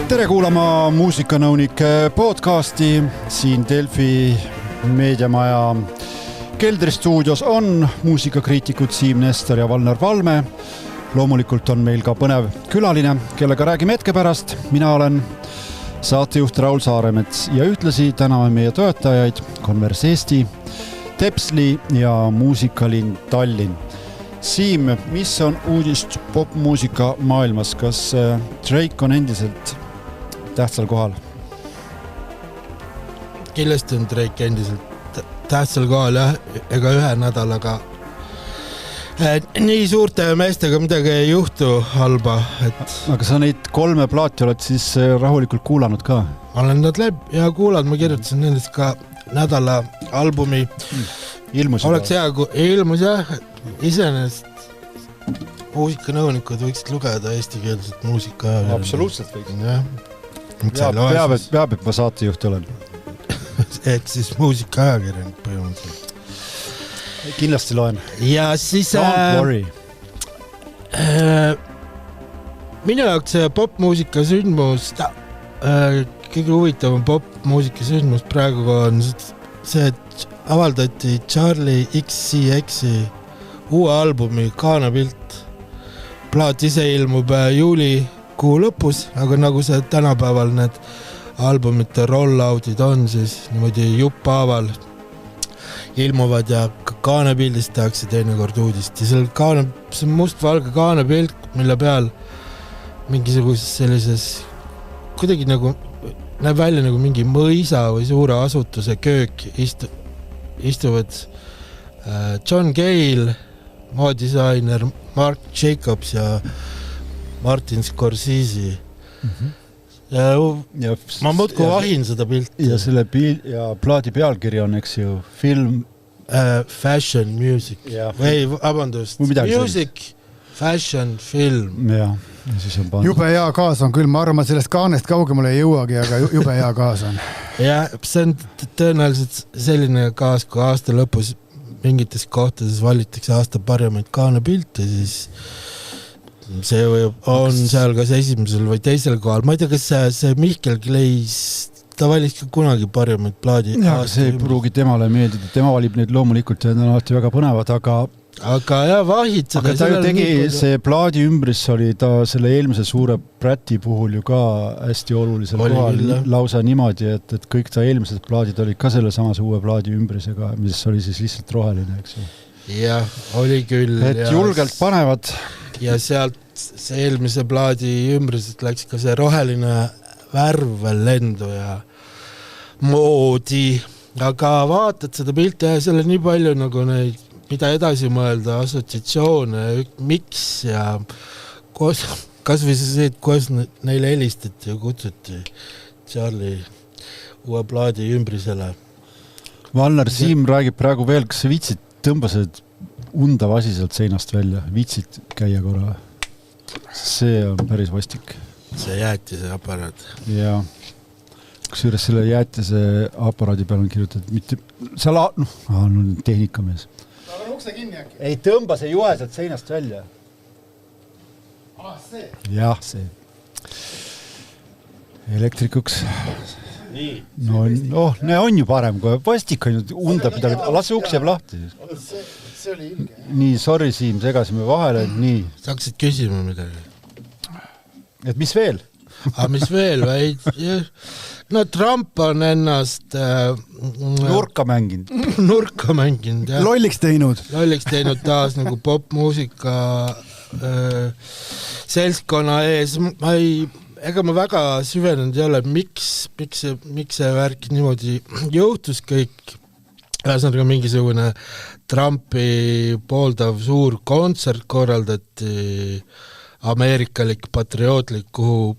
Tere kuulama muusikanõunike podcasti. Siin Delfi meediamaja keldristuudios on muusikakriitikud Siim Nestor ja Valner Valme. Loomulikult on meil ka põnev külaline, kellega räägime hetke pärast. Mina olen saatejuht Raul Saaremets ja ühtlasi täname meie toetajaid Converse Eesti, Tepsli ja Muusikalinn Tallinn. Siim, mis on uudist popmuusika maailmas? Kas Drake on endiselt tähtsal kohal? Kindlasti on Drake endiselt tähtsal kohal, jah, ega ühe nädalaga nii suurte meestega midagi ei juhtu halba. Aga sa neid 3 plaati oled siis rahulikult kuulanud ka? Olen nad läbi ja kuulanud, ma kirjutasin nendest ka nädala albumi. Ilmus oleks hea, kui ilmus jah, iseenesest muusikanõunikud võiksid lugeda eestikeelset muusika. Absoluutselt võiksid. Peab, et ma saatejuht olen. Ehk siis muusika-ajakirjanik põhimõtteliselt. Kindlasti loen. Ja siis Don't worry. Minu jaoks popmuusika sündmus, kõige huvitavam popmuusika sündmus praegu on see, et avaldati Charlie XCXi uue albumi Kaanapilt. Plaat ise ilmub juulikuu lõpus, aga nagu see tänapäeval need albumite rolloutid on, siis niimoodi juppaaval ilmuvad ja Kaanapildist tehakse teinekord uudist. Ja see must-valge Kaanapilt, mille peal mingisuguses sellises, kuidagi nagu näeb välja nagu mingi mõisa või suure asutuse köök istuvad John Gale, moodisainer Marc Jacobs ja Martin Scorsese. Ja ma muudku vahin seda pilti. Ja selle plaadi pealkiri on, eks ju, film Fashion Music. Või, vabandust, Music, Fashion, Film. Ja siis on pandud. Jube hea kaas on küll, ma arvan, sellest kaanest kaugemale ei jõuagi, aga jube hea kaas on. Ja see on tõenäoliselt selline kaas, kui aasta lõpus mingites kohtades valitakse aasta parimaid Kaanapilte, siis see on seal kas esimesel või teisel kohal. Ma ei tea, kas see Mihkel Kleis, ta valis ka kunagi parimaid plaadi. Ja, see ei pruugi temale meeldida. Tema valib neid loomulikult ja need on alati väga põnevad, aga jah, vahid seda. Aga ta ju tegi, see plaadi ümbris oli ta selle eelmise suure Bräti puhul ju ka hästi olulisel kohal lausa niimoodi, et kõik ta eelmised plaadid olid ka selle samase uue plaadi ümbrisega, mis oli siis lihtsalt roheline, eks ju. Jah, oli küll. Et julgelt panevad. Ja sealt see eelmise plaadi ümbrisest läks ka see roheline värv veel lendu ja moodi. Aga vaatad seda pilti ja seal on nii palju nagu neid, mida edasi mõelda, assotsiatsioone, miks ja kas või see, kuidas neile helistati ja kutsuti Charlie uue plaadi ümbrisele. Valner, Siim räägib praegu veel, kas sa viitsid tõmbased undav asi sealt seinast välja, viitsid käia korra. See on päris vastik. See jäätise aparaat. Ja kusjuures selle jäätise aparaadi peal on kirjutatud mitte, seal on tehnikamees. Aga ukse kinni äkki? Ei tõmba see juhe sealt seinast välja. See? Jah, see. Elektrikuks. Nii. No, on ju parem, kui vastik on ju undab midagi. Lase uks jääb lahti. See oli ilge. Nii, sorry Siim, segasime vahele. Nii. Sa hakkasid küsima midagi. Et mis veel? Mis veel? No Trump on ennast nurka mänginud. Jah. Lolliks teinud taas nagu popmuusika seltskonna ees. Ega ma väga süvenenud ei ole, miks see värk niimoodi juhtus kõik. Ühesõnaga mingisugune Trumpi pooldav suur kontsert korraldati ameerikalik, patriootlik, kuhu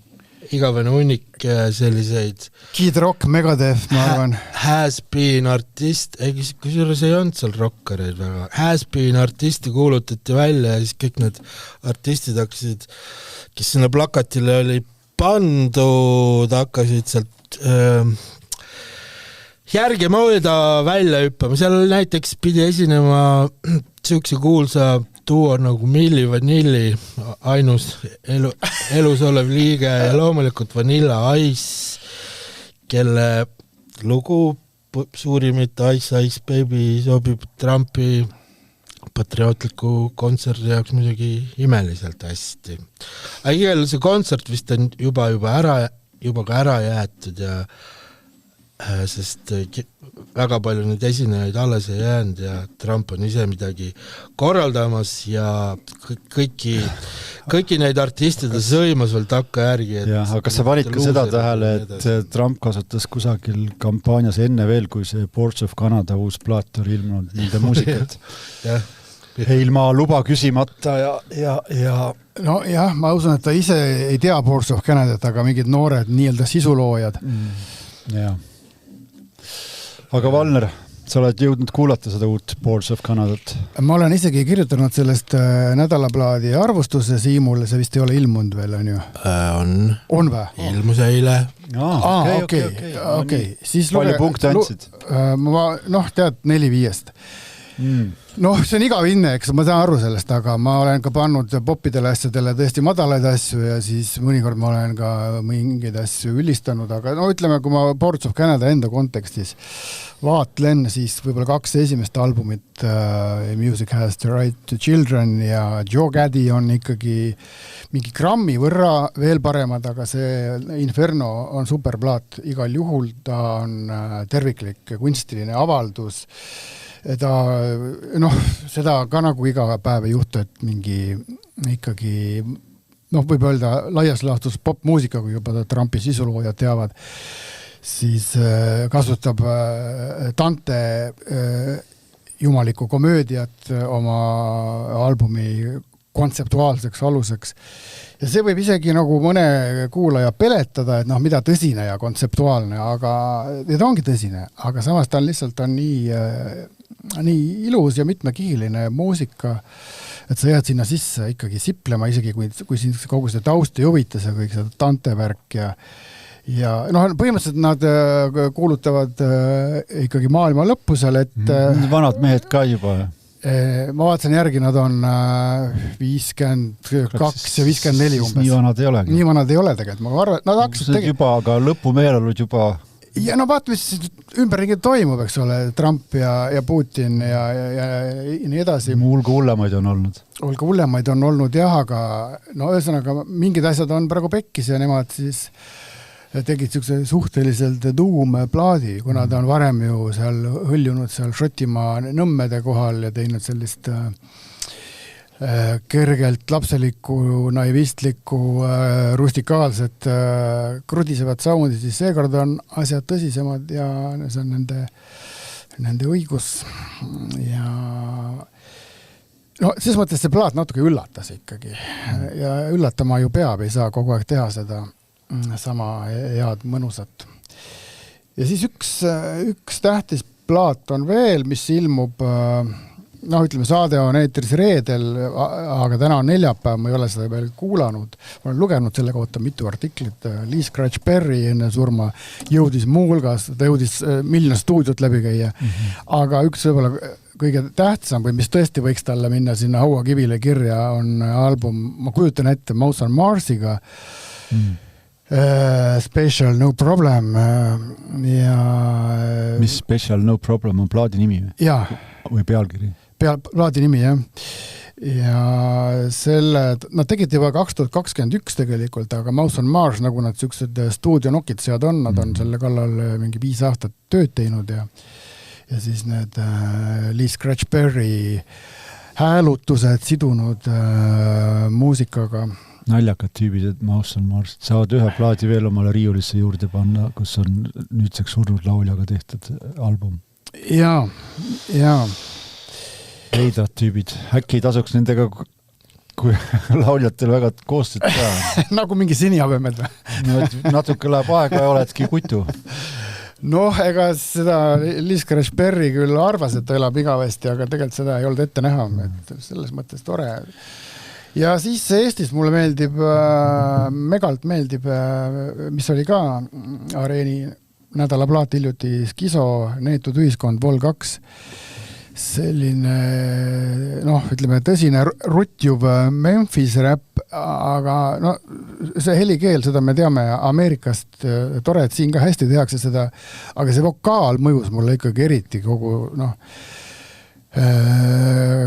igavene hunnik selliseid Kid Rock, Megadeth, ma arvan. Has-been artist, kusjuures ei olnud seal rockereid väga. Has-been artisti kuulutati välja ja siis kõik need artistid hakkasid, kes sinna plakatile oli pandud, hakkasid sealt järgi mööda välja hüppama. Seal näiteks pidi esinema siukse kuulsa duo nagu Milli Vanilli, ainus elus olev liige ja loomulikult Vanilla Ice, kelle lugu suurimit Ice Ice Baby sobib Trumpi patriootliku kontserdi jaoks muidugi imeliselt hästi. Igal see kontsert vist on juba ka ära jäetud ja sest väga palju neid esinejaid alles ei jäänud ja Trump on ise midagi korraldamas ja kõiki neid artistide sõimas veel takka järgi. Aga kas sa panid ka seda tähele, et Trump kasutas kusagil kampaanias enne veel, kui see Boards of Canada uus plaat oli ilmunud nende muusikat? Ilma luba küsimata ja no jah, ma usun, et ta ise ei tea Boards of Canadat, aga mingid noored nii-öelda sisuloojad. Jah. Aga Valner, sa oled jõudnud kuulata seda uut Boards of Canadat? Ma olen isegi kirjutanud sellest nädalaplaadi arvustuse Siimule, see vist ei ole ilmunud veel, on ju? On või? Ilmus eile. Okei. Palju punkte andsid? Tead, 4-5. See on igav inne, eks ma saan aru sellest, aga ma olen ka pannud popidele asjadele tõesti madalaid asju ja siis mõnikord ma olen ka mingeid asju ülistanud, aga ütleme, kui ma Boards of Canada enda kontekstis vaatlen, siis võib-olla 2 esimest albumit Music Has the Right to Children ja Joe Gaddy on ikkagi mingi grammi võrra veel paremad, aga see Inferno on superplaat igal juhul, ta on terviklik kunstiline avaldus. Seda ka nagu iga päev ei juhtu, et mingi ikkagi, võib öelda laias laastus popmuusika, kui juba Trumpi sisuloojad teavad, siis kasutab Dante jumalikku komöödiat oma albumi kontseptuaalseks aluseks. Ja see võib isegi nagu mõne kuulaja peletada, et mida tõsine ja kontseptuaalne, aga ta ongi tõsine, aga samas ta lihtsalt on nii ilus ja mitmekihiline muusika, et sa jääd sinna sisse ikkagi siplema, isegi kui siin kogu see taust ei huvita, see kõik see Dante-värk ja põhimõtteliselt nad kuulutavad ikkagi maailma lõppu seal, et vanad mehed ka juba. Ma vaatasin järgi, nad on 52 ja 54 umbes. Nii vanad ei olegi. Nii vanad ei ole tegelikult. Ma arvan, nad hakkasid juba, aga lõpumeelelud juba... Ja vaata, mis ümberringi toimub, eks ole, Trump ja Putin ja nii edasi. Hulga hullemaid on olnud. Hulga hullemaid on olnud jah, aga ühesõnaga mingid asjad on praegu pekkis ja nemad siis tegid suhteliselt tuumplaadi, kuna ta on varem ju seal hõljunud seal Šotimaa nõmmede kohal ja teinud sellist kergelt lapselikku, naivistlikku, rustikaalset, krudisevat soundi, siis seekord on asjad tõsisemad ja see on nende õigus. Ja selles mõttes see plaat natuke üllatas ikkagi ja üllatama ju peab, ei saa kogu aeg teha seda sama head mõnusat. Ja siis üks tähtis plaat on veel, mis ilmub, ütleme, saade on eetris reedel, aga täna on neljapäev, ma ei ole seda veel kuulanud. Ma olen lugenud selle kohta mitu artiklit. Lee Scratch Perry enne surma jõudis muuhulgas, ta jõudis miljon stuudiot läbi käia. Aga üks võib-olla kõige tähtsam või mis tõesti võiks talle minna sinna hauakivile kirja on album, ma kujutan ette, Mouse on Marsiga. Special No Problem ja... Mis Special No Problem on plaadi nimi või pealkiri? Plaadi nimi, jah. Ja nad tegid juba 2021 tegelikult, aga Mouse on Mars, nagu nad sellised stuudionokid sead on, nad on selle kallal mingi 5 aastat tööd teinud ja siis need Lee Scratch Perry häälutused sidunud muusikaga. Naljakad tüübid, et Mouse on Mars. Saavad ühe plaadi veel omale riiulisse juurde panna, kus on nüüdseks surnud lauljaga tehtud album. Jaa. Heidrad tüübid. Äkki ei tasuks nendega, kui lauljatel väga koostööd teha. Nagu mingi sinihabemed või? Natuke läheb aega ja oledki kutu. Ega seda Lee Scratch Perry küll arvas, et ta elab igavesti, aga tegelikult seda ei olnud ette näha. Et selles mõttes tore. Ja siis Eestis mulle meeldib, megalt meeldib, mis oli ka Areeni nädalaplaat hiljuti Skiso, Neetud ühiskond Vol 2. selline ütleme tõsine rutjuv Memphis räpp, aga see helikeel, seda me teame Ameerikast, tore, et siin ka hästi tehakse seda, aga see vokaal mõjus mulle ikkagi eriti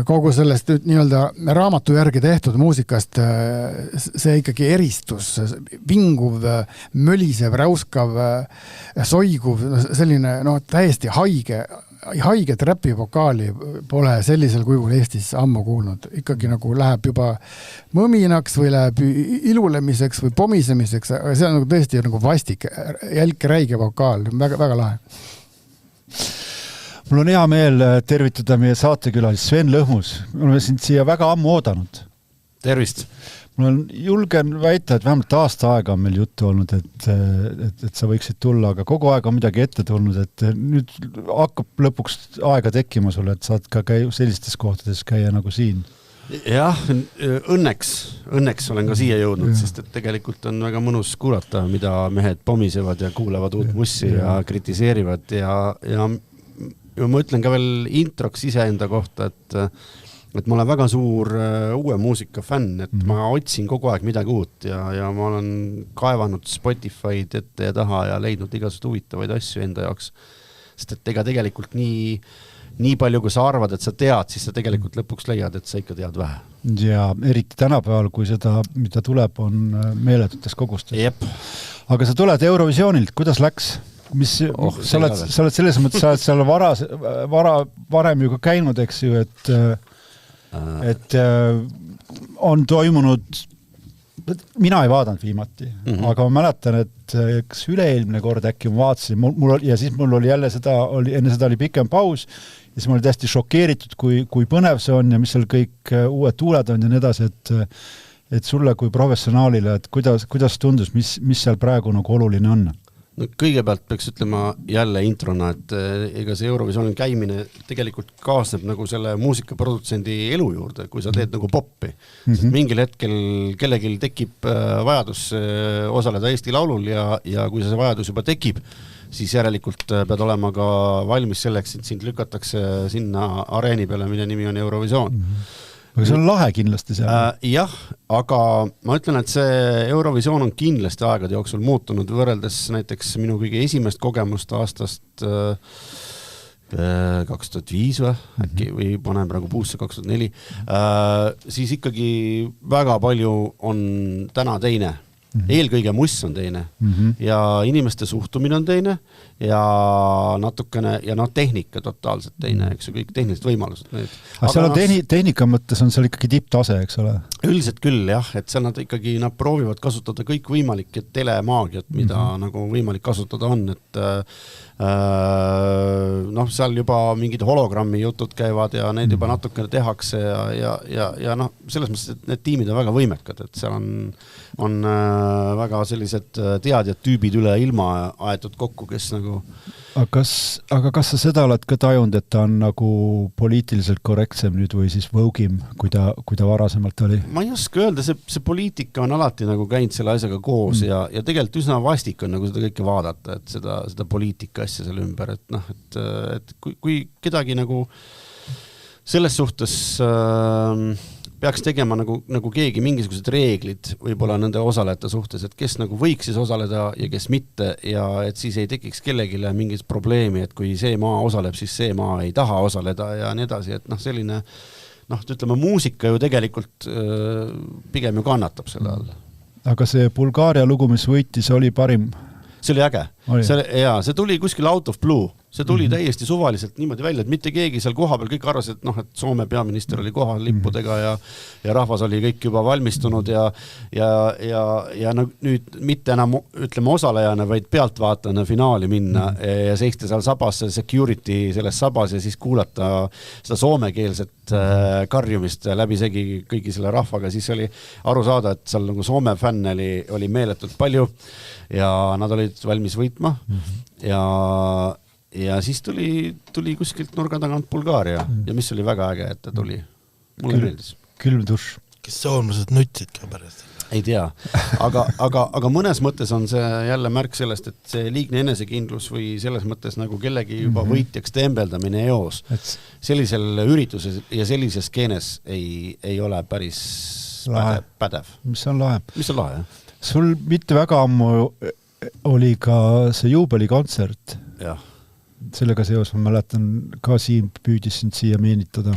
kogu sellest nii-öelda raamatu järgi tehtud muusikast, see ikkagi eristus, vinguv, mölisev, räuskav, soiguv, selline täiesti haiget räpi vokaali pole sellisel kujul Eestis ammu kuulnud. Ikkagi nagu läheb juba mõminaks või läheb ilulemiseks või pomisemiseks, aga see on tõesti vastik, jälke räige vokaal, väga, väga lahe. Mul on hea meel tervitada meie saatekülalis Sven Lõhmus. Me oleme sind siia väga ammu oodanud. Tervist! Mul on julgen väita, et vähemalt aasta aega on meil juttu olnud, et sa võiksid tulla, aga kogu aeg on midagi ette tulnud, et nüüd hakkab lõpuks aega tekkima sulle, et saad ka sellistes kohtades käia nagu siin. Jah, õnneks olen ka siia jõudnud, sest et tegelikult on väga mõnus kuulata, mida mehed pomisevad ja kuulevad uut mussi ja kritiseerivad ja ma ütlen ka veel introks iseenda kohta, et ma olen väga suur uue muusika fänn, et ma otsin kogu aeg midagi uut ja ma olen kaevanud Spotify'd ette ja taha ja leidnud igasugust huvitavaid asju enda jaoks. Sest et ega tegelikult nii palju, kui sa arvad, et sa tead, siis sa tegelikult lõpuks leiad, et sa ikka tead vähe. Ja eriti tänapäeval, kui seda, mida tuleb, on meeletutes kogustes. Jep. Aga sa tuled Eurovisioonilt, kuidas läks? Sa oled selles mõttes, sa oled seal varem ju ka käinud, eks ju, et on toimunud, mina ei vaadanud viimati, aga ma mäletan, et kas üle-eelmine kord äkki ma vaatasin, ja siis mul oli jälle enne seda oli pikem paus, ja siis ma olin täiesti šokeeritud, kui põnev see on ja mis seal kõik uued tuuled on ja nii edasi, et sulle kui professionaalile, et kuidas tundus, mis seal praegu nagu oluline on? No kõigepealt peaks ütlema jälle introna, et ega see Eurovisioonil käimine tegelikult kaasneb nagu selle muusikaprodutsendi elu juurde, kui sa teed nagu poppi. Sest mingil hetkel kellelgi tekib vajadus osaleda Eesti Laulul ja kui see vajadus juba tekib, siis järelikult pead olema ka valmis selleks, et sind lükatakse sinna areeni peale, mille nimi on Eurovisioon. Aga see on lahe kindlasti seal. Jah, aga ma ütlen, et see Eurovisioon on kindlasti aegade jooksul muutunud võrreldes näiteks minu kõige esimest kogemust aastast 2005 äkki, või panen praegu puusse 2004, siis ikkagi väga palju on täna teine. Eelkõige muss on teine ja inimeste suhtumine on teine ja natukene ja tehnika totaalselt teine, eks ju, kõik tehnilised võimalused. Aga seal on tehnika mõttes on seal ikkagi tipptase, eks ole? Üldiselt küll, jah, et seal nad proovivad kasutada kõik võimalikke telemaagiat, mida nagu võimalik kasutada on, et seal juba mingid hologrammi jutud käivad ja neid juba natukene tehakse ja selles mõttes, et need tiimid on väga võimekad, et seal on väga sellised teadjad tüübid üle ilma aetud kokku, kes nagu... Aga kas sa seda oled ka tajunud, et ta on nagu poliitiliselt korrektsem nüüd või siis võugim, kui ta varasemalt oli? Ma ei oska öelda, see poliitika on alati nagu käinud selle asjaga koos ja tegelikult üsna vastik on nagu seda kõike vaadata, et seda poliitika asja selle ümber, et kui kedagi nagu selles suhtes... peaks tegema nagu keegi mingisugused reeglid võib-olla nende osalejate suhtes, et kes nagu võiks siis osaleda ja kes mitte ja et siis ei tekiks kellegile mingit probleemi, et kui see maa osaleb, siis see maa ei taha osaleda ja nii edasi, et selline, ütleme, muusika ju tegelikult pigem ju kannatab selle all. Aga see Bulgaaria lugu, mis võitis, oli parim? See oli äge. See tuli kuskil out of blue. See tuli täiesti suvaliselt niimoodi välja, et mitte keegi seal koha peal kõik arvas, et et Soome peaminister oli kohal lippudega ja rahvas oli kõik juba valmistunud ja nüüd mitte enam, ütleme, osalejana, vaid pealtvaatajana finaali minna ja seista seal sabas, security selles sabas ja siis kuulata seda soomekeelset karjumist läbisegi kõigi selle rahvaga, siis oli aru saada, et seal nagu Soome fänne oli meeletult palju ja nad olid valmis võitma ja siis tuli kuskilt nurga tagant Bulgaaria ja mis oli väga äge, et ta tuli. Mulle meeldis. Külm dušš. kes soomlased nutsid ka pärast. Ei tea, aga mõnes mõttes on see jälle märk sellest, et see liigne enesekindlus või selles mõttes nagu kellegi juba võitjaks tembeldamine eos sellisel üritusel ja sellises skeenes ei ole päris pädev. Mis on lahe? Mis on lahe, jah? Sul mitte väga ammu oli ka see juubelikontsert. Jah. Sellega seos ma mäletan ka siin püüdis sind siia meenitada,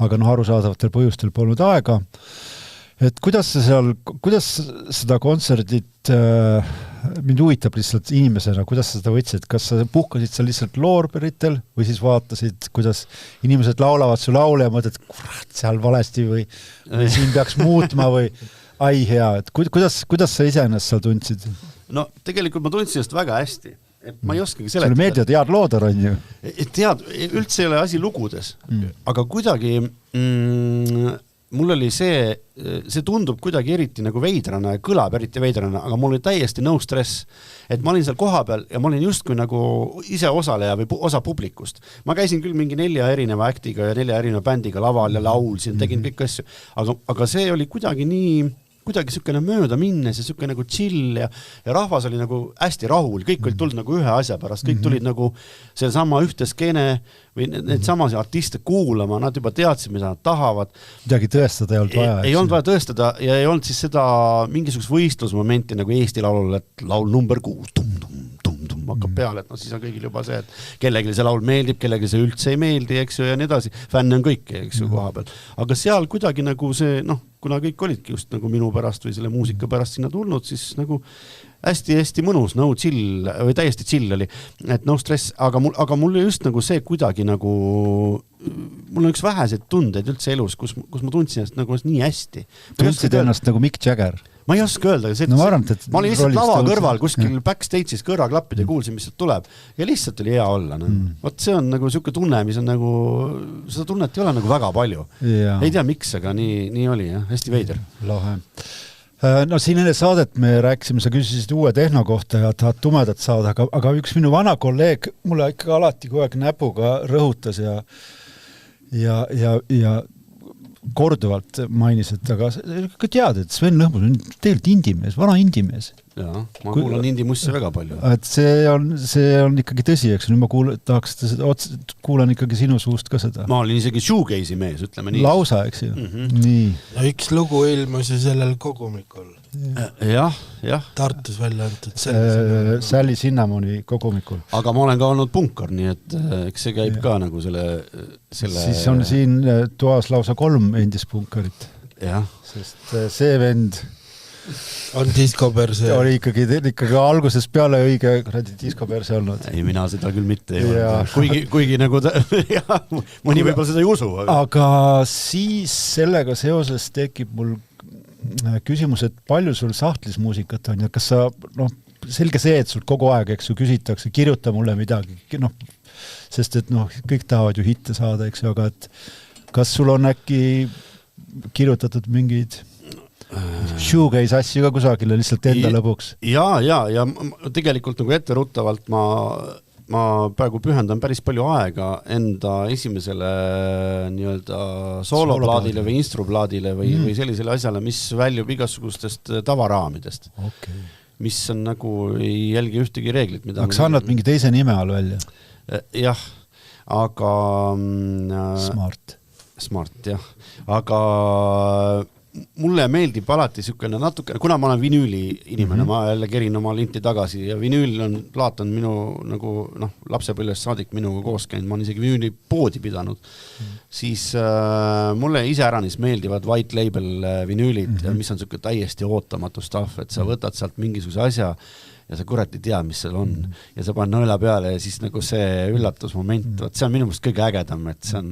aga arusaadavatel põhjustel polnud aega. Et kuidas seda kontserdit mind huvitab lihtsalt inimesena, kuidas sa seda võtsid, kas sa puhkasid seal lihtsalt loorberitel või siis vaatasid, kuidas inimesed laulavad su laule ja mõtled, kurat, seal valesti või siin peaks muutma või ai hea, et kuidas sa iseennast seal tundsid? No tegelikult ma tundsin just väga hästi, et ma ei oskagi seletada. Sulle meeldivad head loodar on ju? Üldse ei ole asi lugudes, aga kuidagi mul oli see tundub kuidagi eriti nagu veidrana ja kõlab eriti veidrana, aga mul oli täiesti no stress, et ma olin seal koha peal ja ma olin justkui nagu ise osaleja või osa publikust. Ma käisin küll mingi 4 erineva aktiga ja 4 erineva bändiga laval ja laulsin, tegin kõik asju, aga see oli kuidagi niisugune mööda minnes ja niisugune nagu chill ja rahvas oli nagu hästi rahul, kõik olid tulnud nagu ühe asja pärast, kõik tulid nagu see sama ühte skeene või need samasi artiste kuulama, nad juba teadsid, mida nad tahavad. Midagi tõestada ei olnud vaja. Ei olnud vaja tõestada ja ei olnud siis seda mingisugust võistlusmomenti nagu Eesti laulul, et laul number 6, hakkab peale, et siis on kõigil juba see, et kellelegi see laul meeldib, kellelegi see üldse ei meeldi, eks ju, ja nii edasi. Fänne on kõik, eks ju, koha peal. Aga seal kuidagi nagu see, kuna kõik olidki just nagu minu pärast või selle muusika pärast sinna tulnud, siis nagu hästi-hästi mõnus, no chill, või täiesti chill oli, et no stress, aga mul just nagu see kuidagi nagu, mul on üks väheseid tundeid üldse elus, kus ma tundsin ennast nagu nii hästi. Tundsid ennast nagu Mick Jagger? Ma ei oska öelda, ma olin lihtsalt lava kõrval kuskil backstage'is kõrvaklappida ja kuulsin, mis sealt tuleb ja lihtsalt oli hea olla. Vot see on nagu siuke tunne, mis on nagu, seda tunnet ei ole nagu väga palju. Ei tea miks, aga nii oli, jah, hästi veider. Lahe. No siin enne saadet me rääkisime, sa küsisid uue tehno kohta ja tahad tumedat saada, aga üks minu vana kolleeg mulle ikka alati kogu aeg näpuga rõhutas ja korduvalt mainis, et aga ka tead, et Sven Lõhmus on tegelikult indimees, vana indimees. Jaa, ma kuulan indimusse väga palju. Et see on ikkagi tõsi, eks nüüd ma kuulan ikkagi sinu suust ka seda. Ma olin isegi shoegaze'i mees, ütleme nii. Lausa, eks ju? Nii. Ja üks lugu ilmus ju sellel kogumikul. Jah. Tartus välja antud. Sally Cinnamoni kogumikul. Aga ma olen ka olnud punkar, nii et eks see käib ka nagu selle... Siis on siin toas lausa 3 endis punkarit. Jah. Sest see vend... On diskoperse. Oli ikkagi algusest peale õige diskoperse olnud. Ei, mina seda küll mitte ei ole. Kuigi nagu mõni võib-olla seda ei usu. Aga siis sellega seoses tekib mul küsimus, et palju sul sahtlis muusikat on ja kas sa, selge see, et sul kogu aeg, eks ju, küsitakse, kirjuta mulle midagi, sest et kõik tahavad ju hitte saada, eks ju, aga et kas sul on äkki kirjutatud mingeid shoegaze asju ka kusagile lihtsalt enda lõbuks? Ja tegelikult nagu etteruttavalt ma praegu pühendan päris palju aega enda esimesele nii-öelda sooloplaadile või instruplaadile või sellisele asjale, mis väljub igasugustest tavaraamidest. Mis on nagu ei jälgi ühtegi reeglit. Aga sa annad mingi teise nime all välja? Jah, aga... Smart, jah. Aga mulle meeldib alati niisugune natukene, kuna ma olen vinüüli inimene, ma jälle kerin oma linti tagasi ja vinüül plaat on minu nagu lapsepõlvest saadik minuga koos käinud, ma olen isegi vinüüli poodi pidanud, siis mulle iseäranis meeldivad white label vinüülid, mis on niisugune täiesti ootamatu stuff, et sa võtad sealt mingisuguse asja ja sa kurat ei tea, mis seal on. Ja sa paned nõela peale ja siis nagu see üllatusmoment, see on minu meelest kõige ägedam, et see on,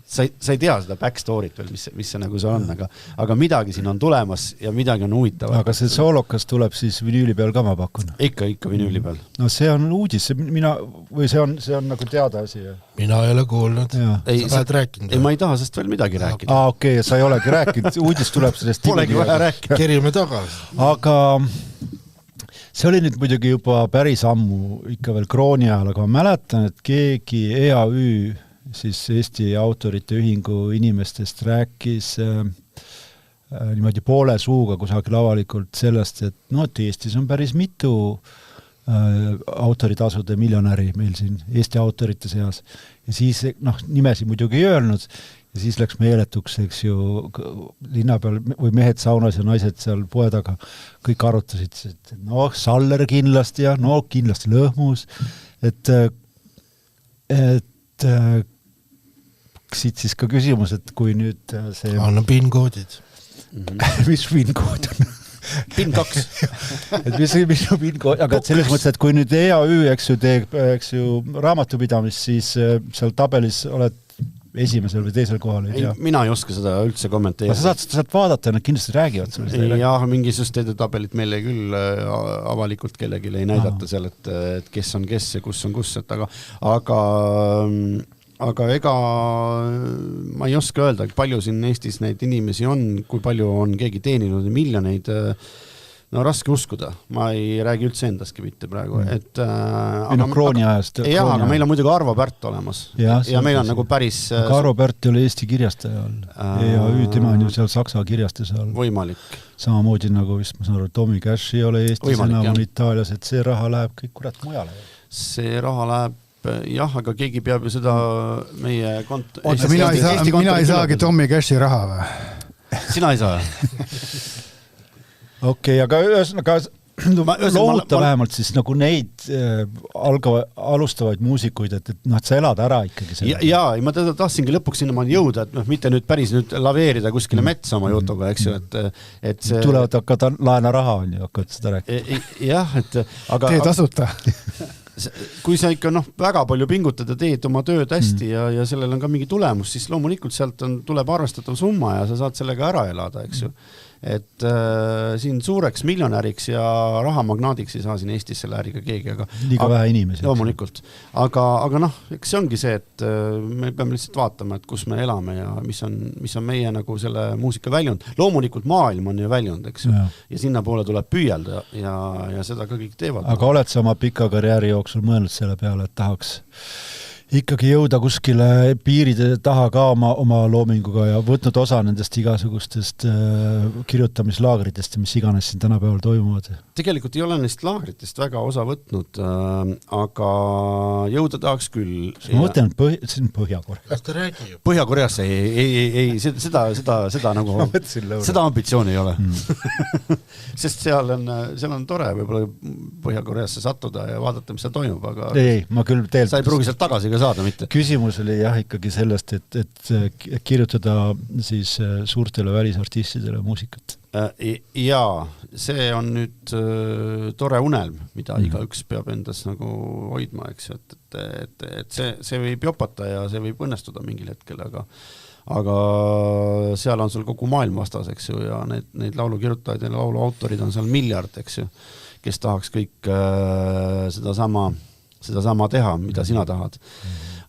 sa ei tea seda backstory't veel, mis see nagu see on, aga midagi siin on tulemas ja midagi on huvitav. Aga see soolokas tuleb siis vinüüli peal ka ma pakun? Ikka vinüüli peal. No see on uudis, see on nagu teada asi. Mina ei ole kuulnud. Sa oled rääkinud. Ei, ma ei taha sest veel midagi rääkida. Okei, sa ei olegi rääkinud. Uudis tuleb sellest. Polegi vaja rääkida. Kerime tagasi. Aga see oli nüüd muidugi juba päris ammu ikka veel krooni ajal, aga ma mäletan, et keegi EAÜ, siis Eesti Autorite Ühingu inimestest rääkis niimoodi poole suuga kusagil avalikult sellest, et et Eestis on päris mitu autoritasude miljonäri meil siin Eesti autorite seas. Ja siis nimesi muidugi ei öelnud ja siis läks meeletuks, eks ju, linna peal või mehed saunas ja naised seal poe taga kõik arutasid, et Saller kindlasti ja kindlasti Lõhmus, et siit siis ka küsimus, et kui nüüd see... Anna PIN-koodid. Mis PIN-kood on? PIN 2. et mis PIN-kood, aga selles mõttes, et kui nüüd EAÜ, eks ju, raamatupidamist, siis seal tabelis oled esimesel või teisel kohal, ei tea. Mina ei oska seda üldse kommenteerida. Sa saad vaadata, nad kindlasti räägivad sulle. Jah, mingisugust edetabelit meile küll avalikult kellelegi ei näidata seal, et kes on kes ja kus on kus, aga ega ma ei oska öelda, palju siin Eestis neid inimesi on, kui palju on keegi teeninud miljoneid, raske uskuda. Ma ei räägi üldse endastki mitte praegu. krooni ajast. Jah, aga meil on muidugi Arvo Pärt olemas. Ja meil on nagu päris... Aga Arvo Pärt oli Eesti kirjastaja all. EAÜ, tema on ju seal Saksa kirjastuse all. Võimalik. Samamoodi nagu vist, ma saan aru, Tommy Cash ei ole Eestis, enam on Itaalias, et see raha läheb kõik kurat mujale. See raha läheb jah, aga keegi peab ju seda meie mina ei saagi Tommy Cashi raha või? Sina ei saa? Okei, aga ühesõnaga lohuta vähemalt siis nagu neid alustavaid muusikuid, et sa elad ära ikkagi. Jaa, ma tahtsingi lõpuks sinna jõuda, et mitte nüüd päris nüüd laveerida kuskile metsa oma jutuga, eks ju, et see... Tulevad hakkad laena raha, on ju, hakkad seda rääkida. Jah, et... Tee tasuta. Kui sa ikka väga palju pingutad ja teed oma tööd hästi ja sellel on ka mingi tulemus, siis loomulikult sealt tuleb arvestatav summa ja sa saad sellega ära elada, eks ju. Et siin suureks miljonäriks ja rahamagnaadiks ei saa siin Eestis selle äriga keegi, aga... Liiga vähe inimesi. Loomulikult. Aga eks see ongi see, et me peame lihtsalt vaatama, et kus me elame ja mis on meie nagu selle muusika väljund. Loomulikult maailm on ju väljund, eks ju. Ja sinna poole tuleb püüelda ja seda ka kõik teevad. Aga oled sa oma pika karjääri jooksul mõelnud selle peale, et tahaks ikkagi jõuda kuskile piiride taha ka oma loominguga ja võtnud osa nendest igasugustest kirjutamislaagritest ja mis iganes siin tänapäeval toimuvad? Tegelikult ei ole neist laagritest väga osa võtnud, aga jõuda tahaks küll. Ma mõtlen, see on Põhja-Korea. Põhja-Koreasse ei, seda nagu, seda ambitsiooni ei ole. Sest seal on tore võib-olla Põhja-Koreasse sattuda ja vaadata, mis seal toimub, aga ei, ma küll teelt... sa ei pruugi sealt tagasi saada mitte. Küsimus oli jah ikkagi sellest, et kirjutada siis suurtele välisartistidele muusikat. Jaa, see on nüüd tore unelm, mida igaüks peab endas nagu hoidma, eks ju, et see võib jopata ja see võib õnnestuda mingil hetkel, aga seal on sul kogu maailm vastas, eks ju, ja neid laulukirjutajaid ja lauluautorid on seal miljard, eks ju, kes tahaks kõik sedasama teha, mida sina tahad.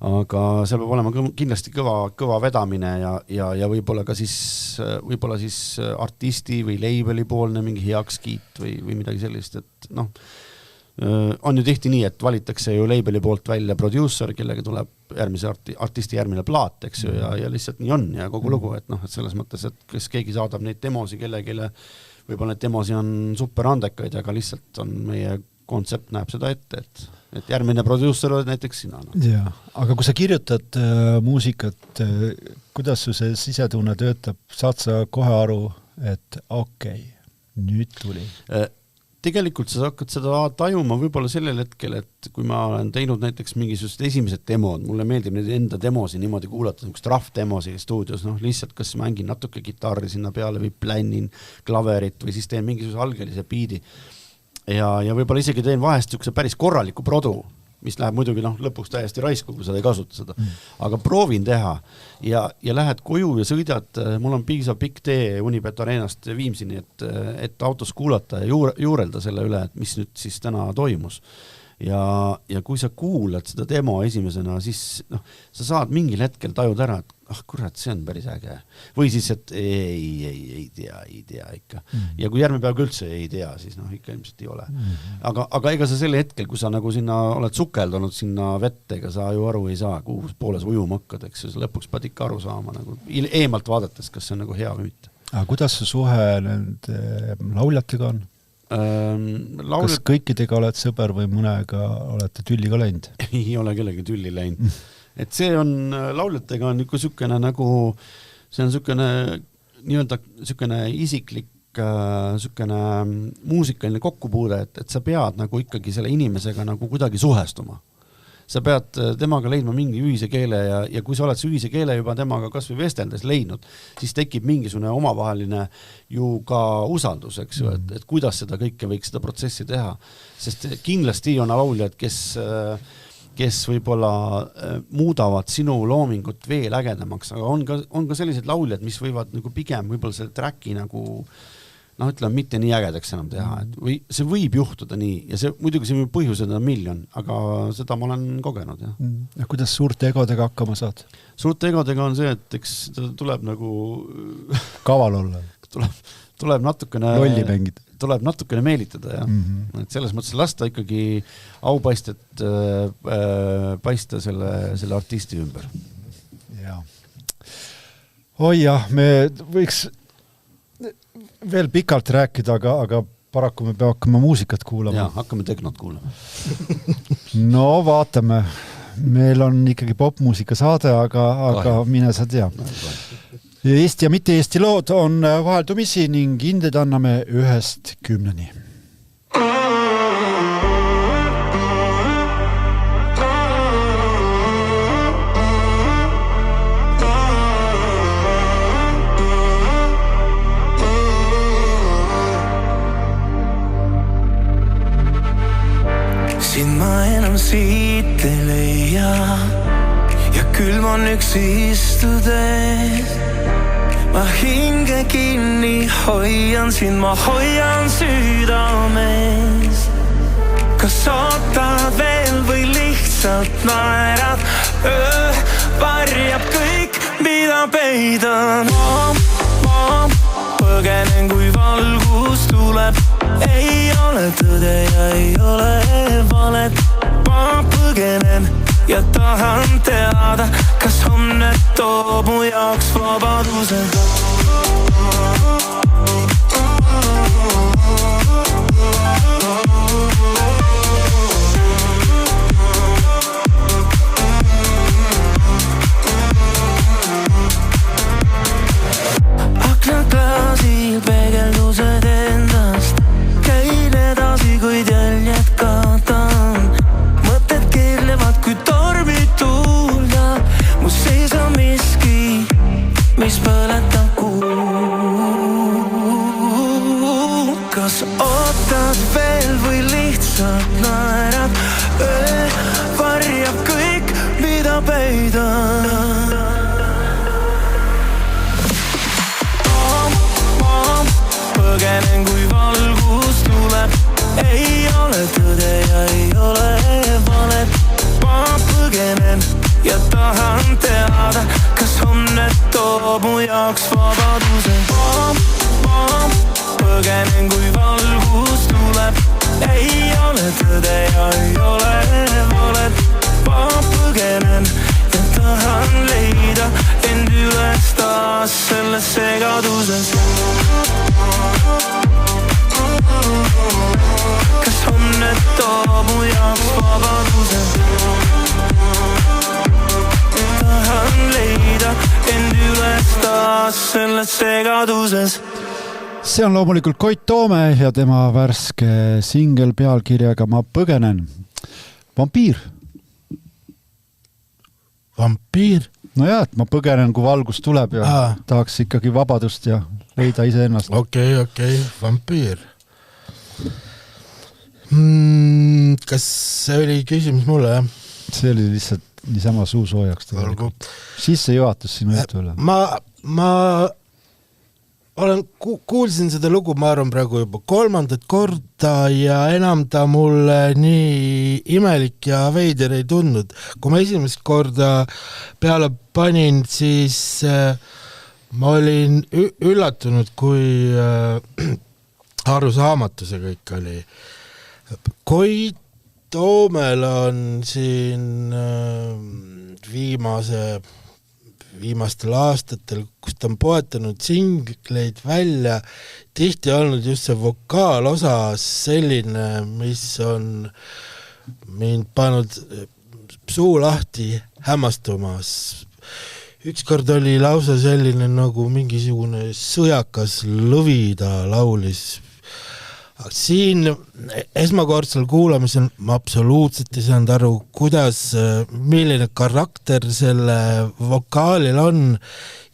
Aga seal peab olema kindlasti kõva vedamine ja võib-olla ka siis artisti või labeli poolne mingi heakskiit või midagi sellist, et on ju tihti nii, et valitakse ju labeli poolt välja producer, kellega tuleb artisti järgmine plaat, eks ju, ja lihtsalt nii on ja kogu lugu, et selles mõttes, et kes keegi saadab neid demosi kellegile, võib-olla neid demosi on super andekaid, aga lihtsalt on meie kontsept näeb seda ette, et järgmine producer oled näiteks sina. Jaa, aga kui sa kirjutad muusikat, kuidas su see sisetunne töötab? Saad sa kohe aru, et okei, nüüd tuli? Tegelikult sa hakkad seda tajuma võib-olla sellel hetkel, et kui ma olen teinud näiteks mingisugused esimesed demod, mulle meeldib neid enda demosi niimoodi kuulata, niisugust rough-demosi stuudios, lihtsalt kas mängin natuke kitarri sinna peale või plännin klaverit või siis teen mingisuguse algelise biidi. Ja võib-olla isegi teen vahest niisuguse päris korraliku produ, mis läheb muidugi lõpuks täiesti raisku, kui sa ei kasuta seda. Aga proovin teha ja lähed koju ja sõidad, mul on piisav pikk tee Unibet Arenast Viimsini, et autos kuulata ja juurelda selle üle, et mis nüüd siis täna toimus. Ja kui sa kuulad seda demo esimesena, siis sa saad mingil hetkel tajud ära, et kurat, see on päris äge. Või siis, et ei tea ikka. Ja kui järgmine päev üldse ei tea, siis ikka ilmselt ei ole. Aga ega sa selle hetkel, kui sa nagu sinna oled sukeldunud sinna vette, ega sa ju aru ei saa, kuhu poole sa ujuma hakkad, eks lõpuks pead ikka aru saama nagu eemalt vaadates, kas see on nagu hea või mitte. Aga kuidas see suhe nende lauljatega on? Kas kõikidega oled sõber või mõnega olete tülli ka läinud? Ei ole kellegi tülli läinud. Et see on, lauljatega on niisugune sükene nagu, see on sükene nii-öelda sükene isiklik sükene muusikaline kokkupuude, et sa pead nagu ikkagi selle inimesega nagu kuidagi suhestuma. Sa pead temaga leidma mingi ühise keele ja kui sa oled see ühise keele juba temaga kas või vesteldes leidnud, siis tekib mingisugune omavaheline ju ka usaldus, eks ju, et kuidas seda kõike võiks seda protsessi teha. Sest kindlasti on lauljad, kes võib-olla muudavad sinu loomingut veel ägedamaks, aga on ka sellised lauljad, mis võivad nagu pigem võib-olla selle tracki nagu ütleme, mitte nii ägedaks enam teha, et või see võib juhtuda nii ja see muidugi see põhjused on miljon, aga seda ma olen kogenud. Ja kuidas suurte egodega hakkama saad? Suurte egodega on see, et eks tuleb nagu kaval olla. Tuleb natukene lolli mängida. Tuleb natukene meelitada ja et selles mõttes lasta ikkagi aupaistet paista selle artisti ümber. Ja. Oi jah, me võiks veel pikalt rääkida, aga paraku me peame hakkama muusikat kuulama. Ja, hakkame tegnot kuulama. No vaatame. Meil on ikkagi popmuusika saade, aga mine sa tea. Eesti ja mitte Eesti lood on vaheldumisi ning hinded anname 1-10. Siin ma enam siit ei leia ja külm on üksi istudes. Ma hinge kinni hoian sind, ma hoian südames. Kas ootad veel või lihtsalt naerad? Varjab kõik, mida peidan. Ma põgenen, kui valgus tuleb. Ei ole tõde ja ei ole valet. Ma põgenen ja tahan teada, kas homne toob mu jaoks vabaduse. Aknaklaasil peegeldused endast. Käin edasi, kuid jäljed kaotan. Mõtted keerlevad, kui tormid tuul ja mu sees on miski, mis põletab kuu. Kas ootad veel või lihtsalt naerad? Varjab kõik, mida peidan. Põgenen, kui valgus tuleb. Ei ole tõde ja ei ole valet. Ma põgenen ja tahan teada, kas homne toob mu jaoks vabaduse. Ma põgenen, kui valgus tuleb. Ei ole tõde ja ei ole valet. Ma põgenen ja tahan leida end üles taas selles segaduses. Kas homne toob mu jaoks vabaduse? Tahan leida end üles taas selles segaduses. See on loomulikult Koit Toome ja tema värske singel pealkirjaga Ma põgenen. Vampiir. Vampiir? No jah, et ma põgenen, kui valgus tuleb ja tahaks ikkagi vabadust ja leida ise ennast. Okei, vampiir. Kas see oli küsimus mulle, jah? See oli lihtsalt niisama suusoojaks. Sisse juhatus sinu jutu üle. Ma kuulsin seda lugu, ma arvan praegu juba 3. korda ja enam ta mulle nii imelik ja veider ei tundnud. Kui ma esimest korda peale panin, siis ma olin üllatunud, kui arusaamatu see kõik oli. Koit Toomel on siin viimase viimastel aastatel, kus ta on poetanud singleid välja, tihti olnud just see vokaalosa selline, mis on mind pannud suu lahti hämmastumas. Ükskord oli lausa selline nagu mingisugune sõjakas lõvi ta laulis. Siin esmakordsel kuulamisel ma absoluutselt ei saanud aru, kuidas, milline karakter selle vokaalil on.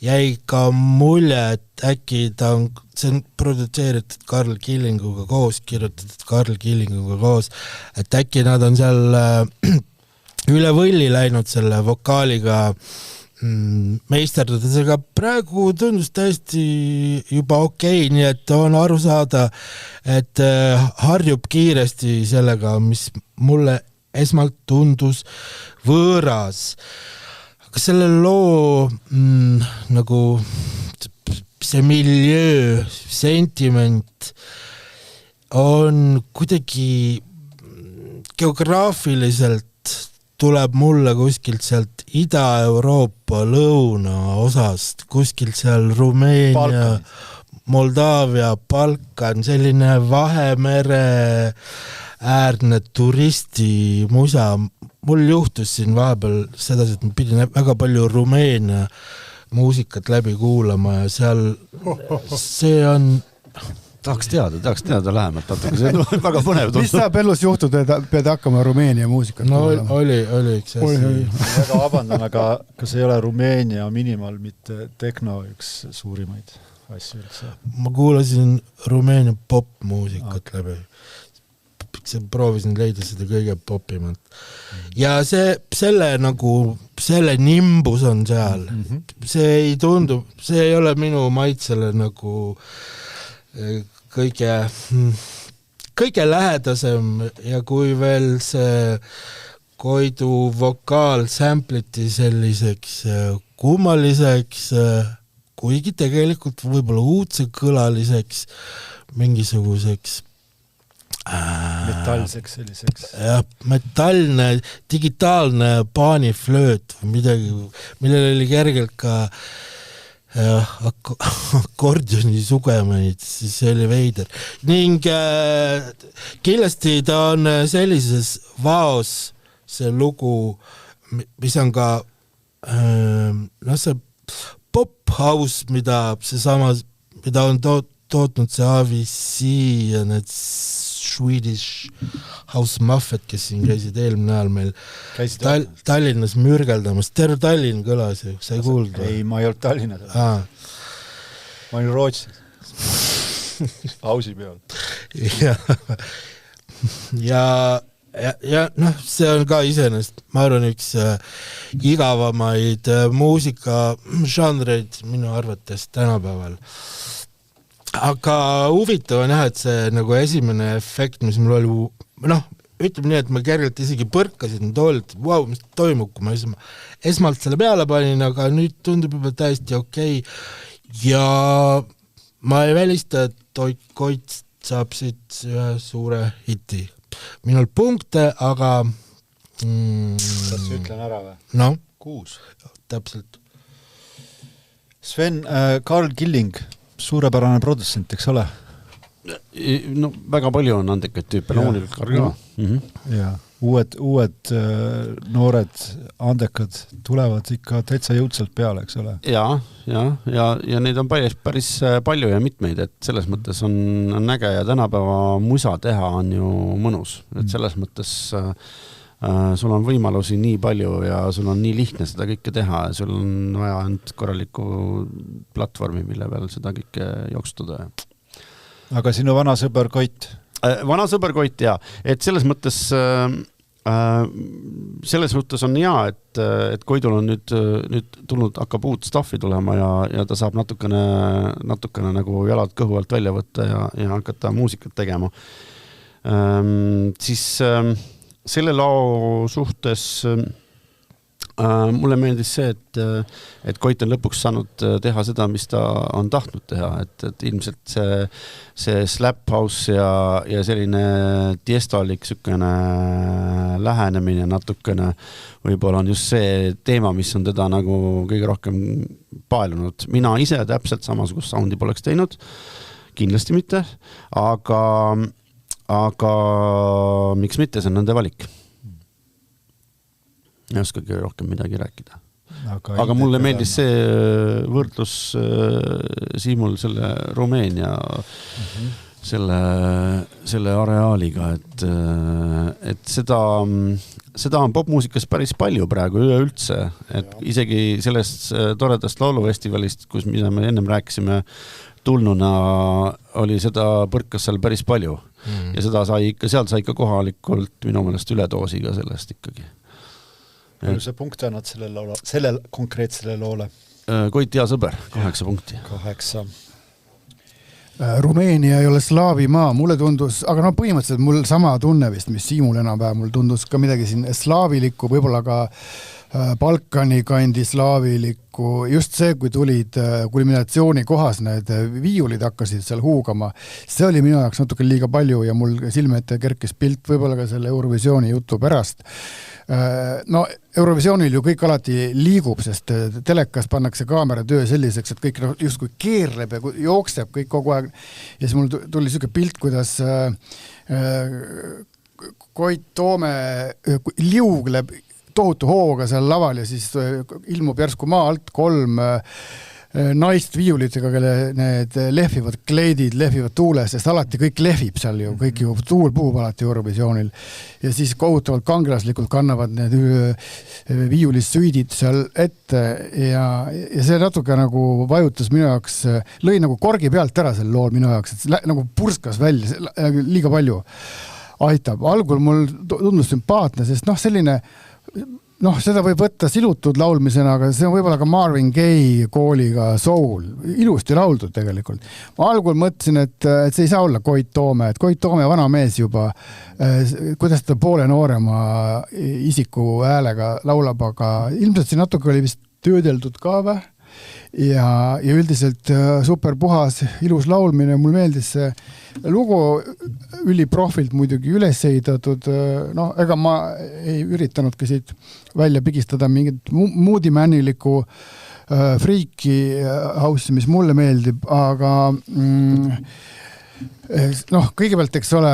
Jäi ka mulje, et äkki see on produtseeritud Karl Killinguga koos, kirjutatud Karl Killinguga koos, et äkki nad on seal üle võlli läinud selle vokaaliga meisterdades, aga praegu tundus täiesti juba okei, nii et on aru saada, et harjub kiiresti sellega, mis mulle esmalt tundus võõras. Aga selle loo nagu see miljöö, sentiment on kuidagi geograafiliselt tuleb mulle kuskilt sealt Ida-Euroopa lõunaosast, kuskilt seal Rumeenia, Moldaavia, Balkan, selline Vahemere äärne turistimusa. Mul juhtus siin vahepeal seda, et ma pidin väga palju Rumeenia muusikat läbi kuulama ja seal see on... Tahaks teada lähemalt, see on väga põnev. Mis saab elus juhtuda, pead hakkama Rumeenia muusikat kuulama? Oli üks asi. Väga vabandan, aga kas ei ole Rumeenia minimal mitte tehno üks suurimaid asju üldse? Ma kuulasin Rumeenia popmuusikat läbi. Proovisin leida seda kõige popimalt. Ja selle nimbus on seal. See ei tundu, see ei ole minu maitsele nagu kõige lähedasem ja kui veel see Koidu vokaal sampliti selliseks kummaliseks, kuigi tegelikult võib-olla uudse kõlaliseks, mingisuguseks metallseks selliseks. Ja, metallne, digitaalne paaniflööt või midagi, millel oli kergelt ka akordioni sugemaid, siis see oli veider. Ning kindlasti ta on sellises vaos see lugu, mis on ka see pop-house, mida on tootnud see AVC ja need Swedish House Muffet, kes siin käisid eelmine ajal meil Tallinnas mürgeldamas. Terve Tallinn kõlas ju, sa ei kuulda? Ei, ma ei olnud Tallinnas. Ma olin Rootsis. Hausi peal. Ja see on ka iseenesest, ma arvan, üks igavamaid muusika žanreid minu arvates tänapäeval. Aga huvitav on jah, et see nagu esimene efekt, mis mul oli, ütleme nii, et ma kergelt isegi põrkasin toolilt, wow, mis toimub, kui ma esmalt selle peale panin, aga nüüd tundub juba täiesti okei. Ja ma ei välista, et Koit saab siit ühe suure hiti. Minul punkte, aga... Kas ütlen ära või? No. 6. Täpselt. Sven, Karl Killing, suurepärane produtsent, eks ole? No väga palju on andekaid tüüpe, loomulikult Karl ka. Ja uued noored andekad tulevad ikka täitsa jõudsalt peale, eks ole? Ja neid on päris palju ja mitmeid, et selles mõttes on äge ja tänapäeva musa teha on ju mõnus, et selles mõttes sul on võimalusi nii palju ja sul on nii lihtne seda kõike teha ja sul on vaja ainult korralikku platvormi, mille peal seda kõike jooksutada. Aga sinu vana sõber Koit? Vana sõber Koit, jah. Et selles mõttes on hea, et Koidul on nüüd tulnud, hakkab uut staffi tulema ja ta saab natukene nagu jalad kõhu alt välja võtta ja hakata muusikat tegema. Siis selle lao suhtes mulle meeldis see, et Koit on lõpuks saanud teha seda, mis ta on tahtnud teha, et ilmselt see slap house ja selline tiestolik sükene lähenemine natukene võib-olla on just see teema, mis on teda nagu kõige rohkem paelunud. Mina ise täpselt samasugust soundi poleks teinud, kindlasti mitte, aga miks mitte, see on nende valik. Ei oskagi rohkem midagi rääkida. Aga mulle meeldis see võrdlus Siimul selle Rumeenia selle areaaliga, et seda on popmuusikas päris palju praegu üleüldse, et isegi sellest toredast laulufestivalist, kus mida me ennem rääkisime tulnuna, oli seda põrkas seal päris palju ja seda seal sai ikka kohalikult minu meelest üledoosiga sellest ikkagi. Palju see punkte annad sellel konkreetsele loole? Koit hea sõber, 8 punkti. 8. Rumeenia ei ole slaavi maa, mulle tundus, aga põhimõtteliselt mul sama tunne vist, mis Siimul enam-vähem, mul tundus ka midagi siin slaavilikku, võib-olla ka Balkani kandi slaavilikku, just see, kui tulid kulminatsiooni kohas, need viiulid hakkasid seal huugama, see oli minu jaoks natuke liiga palju ja mul silme ette kerkis pilt võib-olla ka selle Eurovisiooni jutu pärast. No Eurovisioonil ju kõik alati liigub, sest telekas pannakse kaamera töö selliseks, et kõik justkui keerleb ja jookseb kõik kogu aeg ja siis mul tuli selline pilt, kuidas Koit Toome liugleb tohutu hooga seal laval ja siis ilmub järsku maa alt 3 naist viiulitega, kelle need lehvivad kleidid, lehvivad tuules, sest alati kõik lehvib seal ju, kõik ju tuul puhub alati Eurovisioonil ja siis kohutavalt kangelaslikult kannavad need viiulissüüdid seal ette ja see natuke nagu vajutas minu jaoks, lõi nagu korgi pealt ära selle lool minu jaoks, et nagu purskas välja, liiga palju aitab. Algul mul tundus sümpaatne, sest selline seda võib võtta silutud laulmisena, aga see on võib-olla ka Marvin Gaye kooliga soul. Ilusti lauldud tegelikult. Ma algul mõtlesin, et see ei saa olla Koit Toome, et Koit Toome vana mees juba, kuidas ta poole noorema isiku häälega laulab, aga ilmselt see natuke oli vist töödeldud ka või? Ja üldiselt super puhas, ilus laulmine, mul meeldis see lugu üliprofilt muidugi üles ehitatud, ega ma ei üritanudki siit välja pigistada mingit moodimännilikku friiki house'i, mis mulle meeldib, aga kõigepealt, eks ole,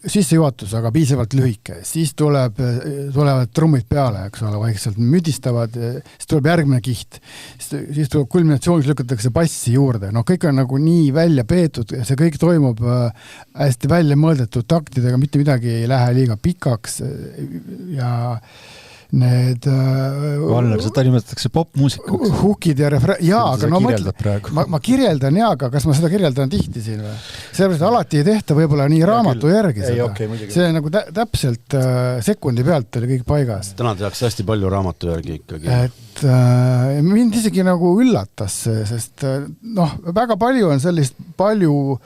sissejuhatus, aga piisavalt lühike, siis tulevad trummid peale, eks ole, vaikselt müdistavad, siis tuleb järgmine kiht, siis tuleb kulminatsioonis lükatakse bassi juurde, kõik on nagu nii välja peetud, see kõik toimub hästi välja mõeldetud taktidega, mitte midagi ei lähe liiga pikaks ja need Valner, seda nimetatakse popmuusikuks. Hukid ja aga ma kirjeldan aga kas ma seda kirjeldan tihti siin või? Sellepärast alati ei tehta võib-olla nii raamatu järgi seda. See nagu täpselt sekundi pealt oli kõik paigas. Täna tehakse hästi palju raamatu järgi ikkagi. Et mind isegi nagu üllatas see, sest väga palju on sellist palju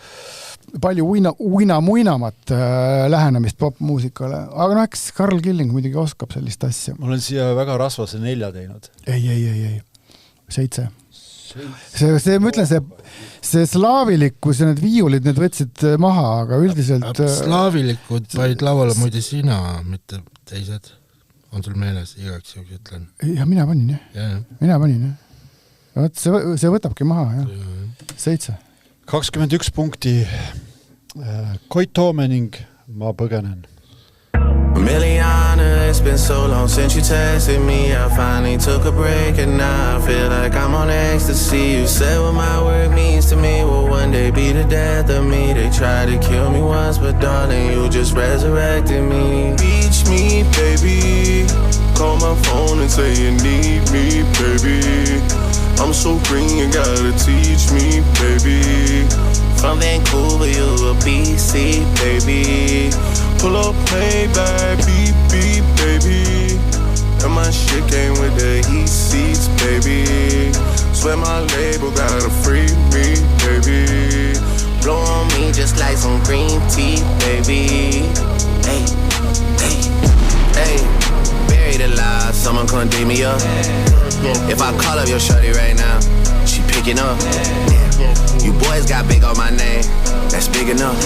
uinamuinamat lähenemist popmuusikale. Aga eks Karl Killing muidugi oskab sellist asja. Ma olen siia väga rasvase 4 teinud. Ei. 7. See ma ütlen, see slaavilikkus ja need viiulid, need võtsid maha, aga üldiselt... Slaavilikud vaid lauale muide sina, mitte teised. On sul meeles, igaks juhuks ütlen. Ja mina panin, jah. Mina panin, jah. See võtabki maha, jah. 7. 21 punkti Koit Toome ning Ma põgenen. Miliana, it's been so long since you texted me. I finally took a break and now I feel like I'm on ecstasy. You said what my work means to me will one day be the death of me. They tried to kill me once, but darling, you just resurrected me. Reach me, baby. Call my phone and say you need me, baby. I'm so green, you gotta teach me, baby. From Vancouver, you a BC, baby. Pull up, play back, beep, beep, baby. And my shit came with the heat seats, baby. Swear my label gotta free me, baby. Blow on me just like some green tea, baby. Hey, hey, hey. Buried alive, someone gon' dig me up. If I call up your shorty right now, she picking up. You boys got big on my name, that's big enough.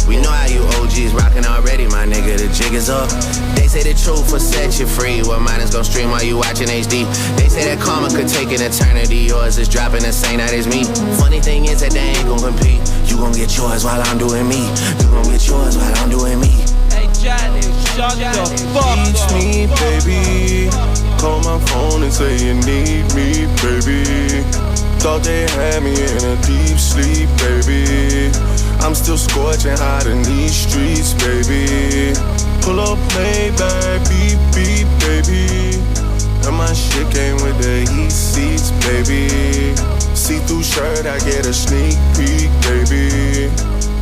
We know how you OGs rockin' already, my nigga, the jig is up. They say the truth will set you free, well mine is gon' stream while you watching HD. They say that karma could take an eternity, yours is dropping the same night as me. Funny thing is that they ain't gon' compete. You gon' get yours while I'm doing me. You gon' get yours while I'm doing me. Hey Johnny, shut the fuck up. Teach me, baby. Call my phone and say you need me, baby. Thought they had me in a deep sleep, baby. I'm still scorching hot in these streets, baby. Pull up, Maybach, beep, beep, baby. And my shit came with the heat seats, baby. See-through shirt, I get a sneak peek, baby.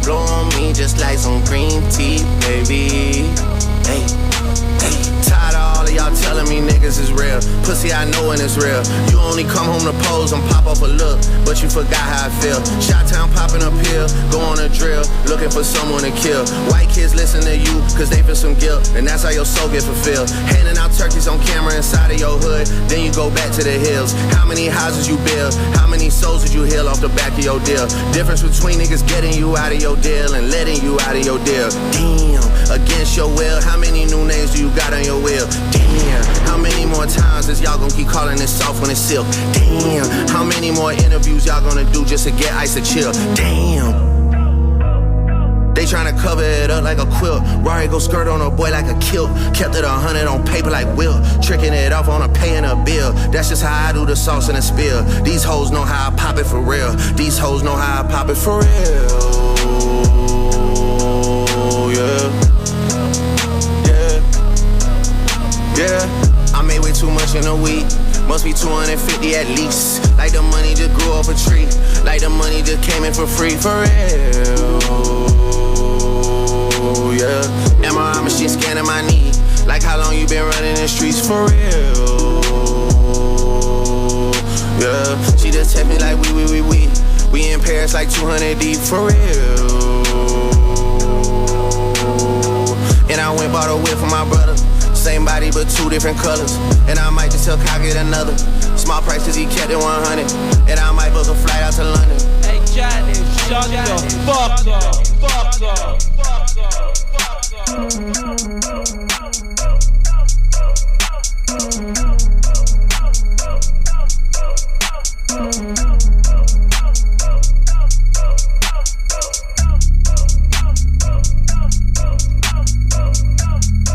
Blow on me just like some green tea, baby. Hey, hey. Tired of all of y'all telling me niggas is real. Pussy, I know when it's real. You only come home to pose and pop off a look, but you forgot how I feel. Shot-town popping up here, go on a drill, looking for someone to kill. White kids listen to you, cause they feel some guilt, and that's how your soul get fulfilled. Handing out turkeys on camera inside of your hood, then you go back to the hills. How many houses you build? How many souls did you heal off the back of your deal? Difference between niggas getting you out of your deal and letting you out of your deal. Damn, against your will, how many new names do you got on your will? Damn, how many more times is y'all gonna keep calling it soft when it's silk? Damn, how many more interviews y'all gonna do just to get ice to chill? Damn. They tryna cover it up like a quilt. Rari go skirt on a boy like a kilt. Kept it 100 on paper like Will. Tricking it off on a paying a bill. That's just how I do the sauce in a spill. These hoes know how I pop it for real. These hoes know how I pop it for real. Yeah. Yeah. Yeah. I made way too much in a week. Must be 250 at least. Like the money just grew off a tree. Like the money just came in for free. For real. Yeah. MRI machine scanning my knee. Like how long you been running the streets? For real. Yeah. She just text me like we. We in Paris like 200 deep. For real. And I went bought a whip for my brother. Same body but two different colors. And I might just tell Kyle get another. Small price cause he kept it 100. And I might book a flight out to London. Hey Johnny, shut the fuck up. Fuck up.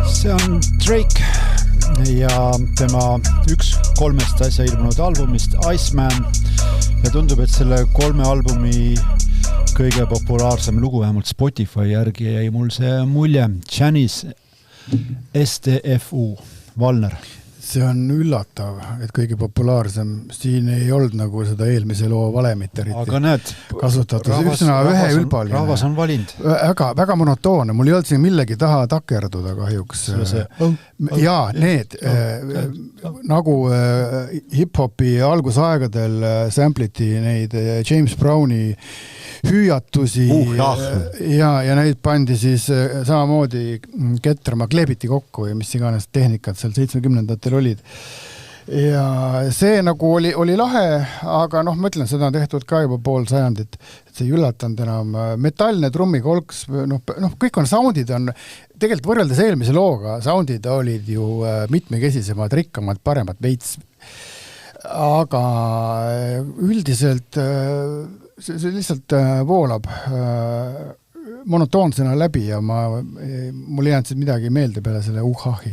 See on Drake ja tema üks 3 äsja ilmunud albumist Iceman ja tundub, et selle 3 albumi kõige populaarsem lugu, vähemalt Spotify järgi jäi mul see mulje. Janice STFU, Valner. See on üllatav, et kõige populaarsem. Siin ei olnud nagu seda eelmise loo valemit eriti. Aga näed, rahvas on valinud. Väga monotoonne, mul ei olnud siin millegi taha takerduda kahjuks. Jaa, need nagu hip-hopi algusaegadel sampliti neid James Browni hüüatusi ja neid pandi siis samamoodi ketrama, kleebiti kokku ja mis iganes tehnikad seal 70-ndatel olid. Ja see nagu oli lahe, aga ma ütlen, seda on tehtud ka juba pool sajandit, et see ei üllatanud enam. Metallne trummikolks, kõik on soundid on, tegelikult võrreldes eelmise looga, soundid olid ju mitmekesisemad, rikkamad, paremad veits. Aga üldiselt see lihtsalt voolab monotoonsena läbi ja mul ei jäänud midagi meelde peale selle uhahi.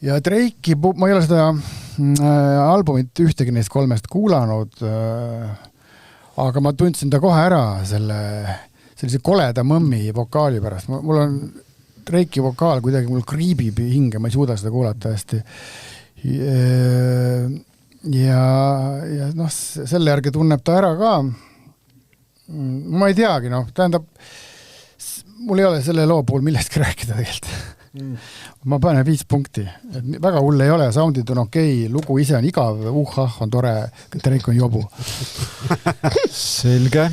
Ja Drake'i, ma ei ole seda albumit ühtegi neist 3 kuulanud, aga ma tundsin ta kohe ära sellise koleda mõmmi vokaali pärast. Mul on Drake'i vokaal kuidagi mul kriibib hinge, ma ei suuda seda kuulata hästi. Ja selle järgi tunneb ta ära ka. Ma ei teagi, tähendab, mul ei ole selle loo puhul millestki rääkida tegelikult. Ma panen 5 punkti. Väga hull ei ole, soundid on okei, lugu ise on igav, on tore, Drake on jobu. Selge.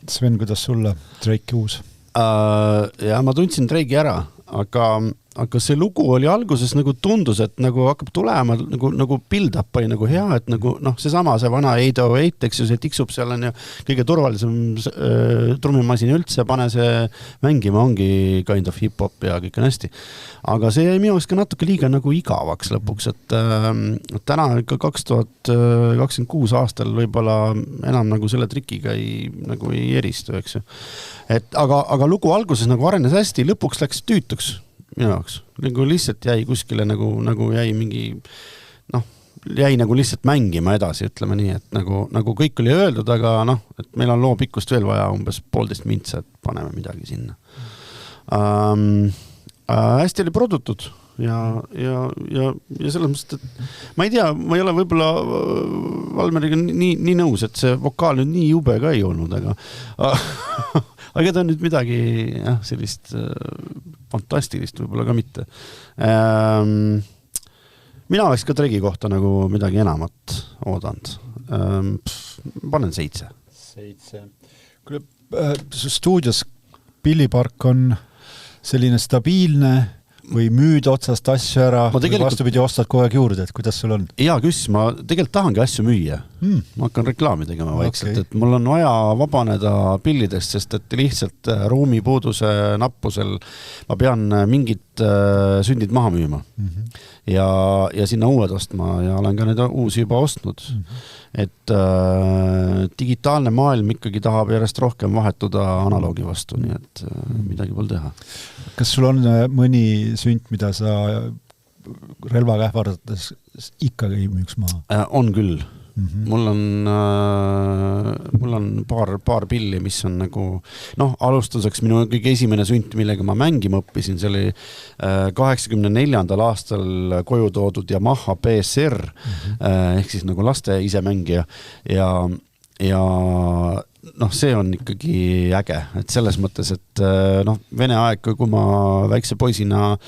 Sven, kuidas sulle Drake'i uus? Ja ma tundsin Drake'i ära, aga see lugu oli alguses nagu tundus, et nagu hakkab tulema nagu build-up oli nagu hea, et nagu see vana 808, eks ju, see tiksub seal on ju kõige turvalisem trummimasin üldse, pane see mängima, ongi kind of hip-hop ja kõik on hästi. Aga see jäi minu ka natuke liiga nagu igavaks lõpuks, et täna ikka 2026 aastal võib-olla enam nagu selle trikiga ei eristu, eks ju. Aga lugu alguses nagu arenes hästi, lõpuks läks tüütuks minu jaoks. Nagu lihtsalt jäi kuskile nagu jäi mingi, jäi nagu lihtsalt mängima edasi, ütleme nii, et nagu kõik oli öeldud, aga et meil on loo pikkust veel vaja umbes 1,5 mintsa, et paneme midagi sinna. Hästi oli produtud ja selles mõttes, et ma ei tea, ma ei ole võib-olla Valmeriga nii nõus, et see vokaal nüüd nii jube ka ei olnud, aga ta on nüüd midagi sellist fantastilist võib-olla ka mitte. Mina oleks ka Tregi kohta nagu midagi enamat oodanud. Panen 7. Stuudios Pillipark on selline stabiilne või müüd otsast asju ära või vastupidi ostad kogu aeg juurde, et kuidas sul on? Hea küss, ma tegelikult tahangi asju müüa. Ma hakkan reklaami tegema vaikselt, et mul on vaja vabaneda pillidest, sest et lihtsalt ruumipuuduse nappusel ma pean mingid sündid maha müüma. Ja sinna uued ostma ja olen ka need uusi juba ostnud. Et digitaalne maailm ikkagi tahab järjest rohkem vahetuda analoogi vastu, nii et midagi pole teha. Kas sul on mõni sünt, mida sa relvaga ähvardades ikkagi ei müüks maha? On küll. Mul on paar pilli, mis on nagu, alustuseks minu kõige esimene sünt, millega ma mängima õppisin, see oli 84. aastal koju toodud Yamaha PSR, ehk siis nagu laste isemängija ja see on ikkagi äge, et selles mõttes, et vene aeg, kui ma väikse poisina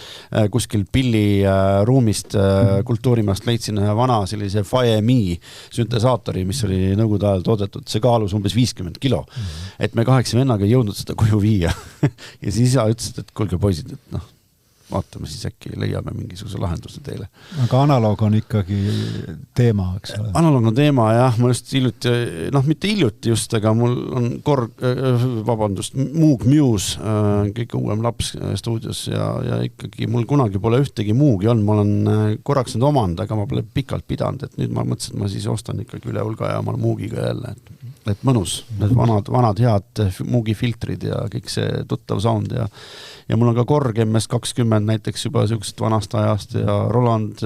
kuskil pilli ruumist kultuurimast leidsin vana sellise FAE-Mi süntesaatori, mis oli nõukogude ajal toodetud, see kaalus umbes 50 kilo. Et me 8 vennaga ei jõudnud seda koju viia. Ja siis isa ütles, et kuulge poisid, et vaatame siis äkki leiame mingisuguse lahenduse teile. Aga analoog on ikkagi teema, eks ole? Analoog on teema, jah. Ma just hiljuti, mitte hiljuti just, aga mul on Moog Muse, kõige uuem laps stuudios ja ikkagi mul kunagi pole ühtegi Moogi olnud. Ma olen korraks nüüd omand, aga ma pole pikalt pidanud, et nüüd ma mõtlesin, et ma siis ostan ikkagi üle hulga ja omal Moogiga jälle. Et mõnus, need vanad head Moogi filtrid ja kõik see tuttav sound ja mul on ka Korg MS20 näiteks juba sellised vanast ajast ja Roland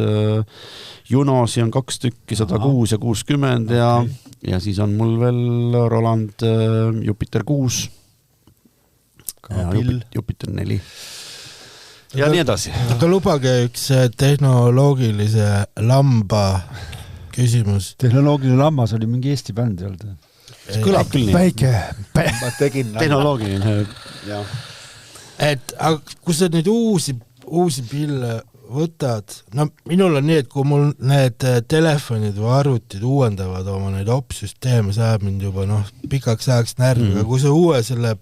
Junosi on 2 tükki, 106 ja 60 ja siis on mul veel Roland Jupiter 6 ja Jupiter 4 ja nii edasi. Aga lubage üks tehnoloogilise lamba küsimus. Tehnoloogiline lammas oli mingi Eesti bänd olnud. Kõlab küll nii. Päike. Tehnoloogiline, jah. Et kui sa neid uusi pille võtad, minul on nii, et kui mul need telefonid või arvutid uuendavad oma neid opsüsteeme, see ajab mind juba pikaks ajaks närvi, aga kui sa uue selle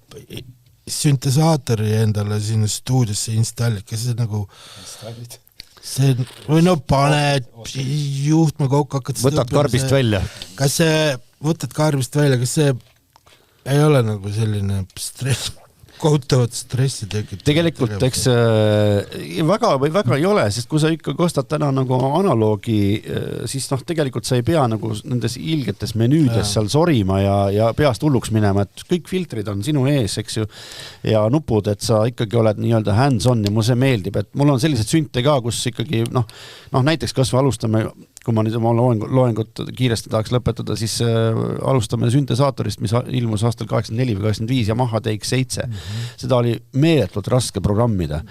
süntesaatori endale sinna stuudiosse installid, kas see nagu see, või paned juhtme kokku, hakkad võtad karbist välja. Kas see võtad karbist välja, kas see ei ole nagu selline stress? Kohutavat stressi tekib. Tegelikult eks väga ei ole, sest kui sa ikka kostad täna nagu analoogi, siis tegelikult sa ei pea nagu nendes ilgetes menüüdes seal sorima ja peast hulluks minema, et kõik filtrid on sinu ees, eks ju, ja nupud, et sa ikkagi oled nii-öelda hands-on ja mulle see meeldib, et mul on sellised sünte ka, kus ikkagi näiteks kas või alustame, kui ma nüüd oma loengut kiiresti tahaks lõpetada, siis alustame süntesaatorist, mis ilmus aastal 84 või 85 Yamaha DX7. Seda oli meeletult raske programmida.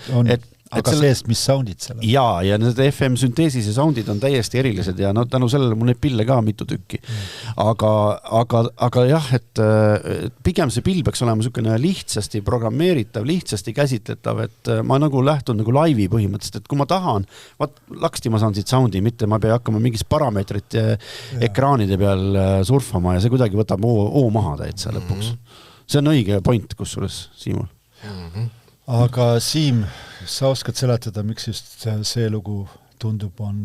Aga seest, mis soundid seal on? Ja need FM-sünteesis ja soundid on täiesti erilised ja tänu sellele mul neid pille ka mitu tükki. Aga jah, et pigem see pill peaks olema selline lihtsasti programmeeritav, lihtsasti käsitletav, et ma nagu lähtun nagu laivi põhimõtteliselt, et kui ma tahan, laksti ma saan siit soundi, mitte ma pea hakkama mingis parameetrit ekraanide peal surfama ja see kuidagi võtab maha täitsa lõpuks. See on õige point, kusjuures Siimul. Aga Siim, sa oskad seletada, miks just see lugu tundub on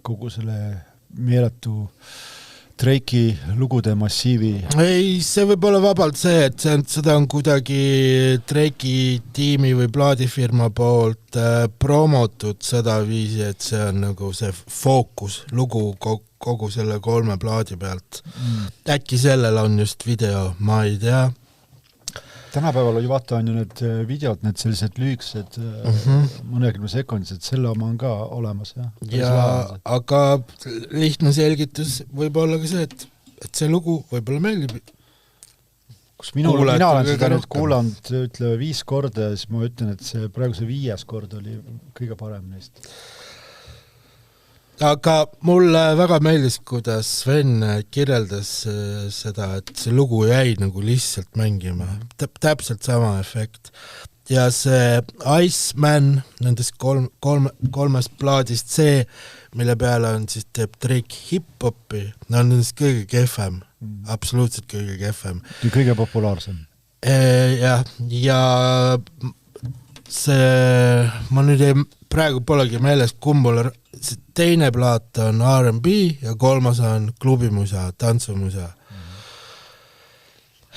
kogu selle meeletu Drake'i lugude massiivi? Ei, see võib olla vabalt see, et seda on kuidagi Drake'i tiimi või plaadifirma poolt promotud seda viisi, et see on nagu see fookus lugu kogu selle 3 plaadi pealt. Äkki sellel on just video, ma ei tea. Tänapäeval ju vaata on ju need videod, need sellised lühikesed mõnekümne sekundised, selle oma on ka olemas. Aga lihtne selgitus võib olla ka see, et see lugu võib-olla meeldib. Mina olen seda nüüd kuulanud 5 korda ja siis ma ütlen, et see praegu see 5. kord oli kõige parem neist. Aga mulle väga meeldis, kuidas Sven kirjeldas seda, et see lugu jäi nagu lihtsalt mängima. Täpselt sama efekt. Ja see Iceman nendest kolmest plaadist see, mille peale on siis teeb Drake hip-hopi, on nendest kõige kehvem. Absoluutselt kõige kehvem. Kõige populaarsem. Ja see, ma nüüd praegu polegi meeles, kumbul teine plaat on R&B ja 3. on klubimusa, tantsumusa.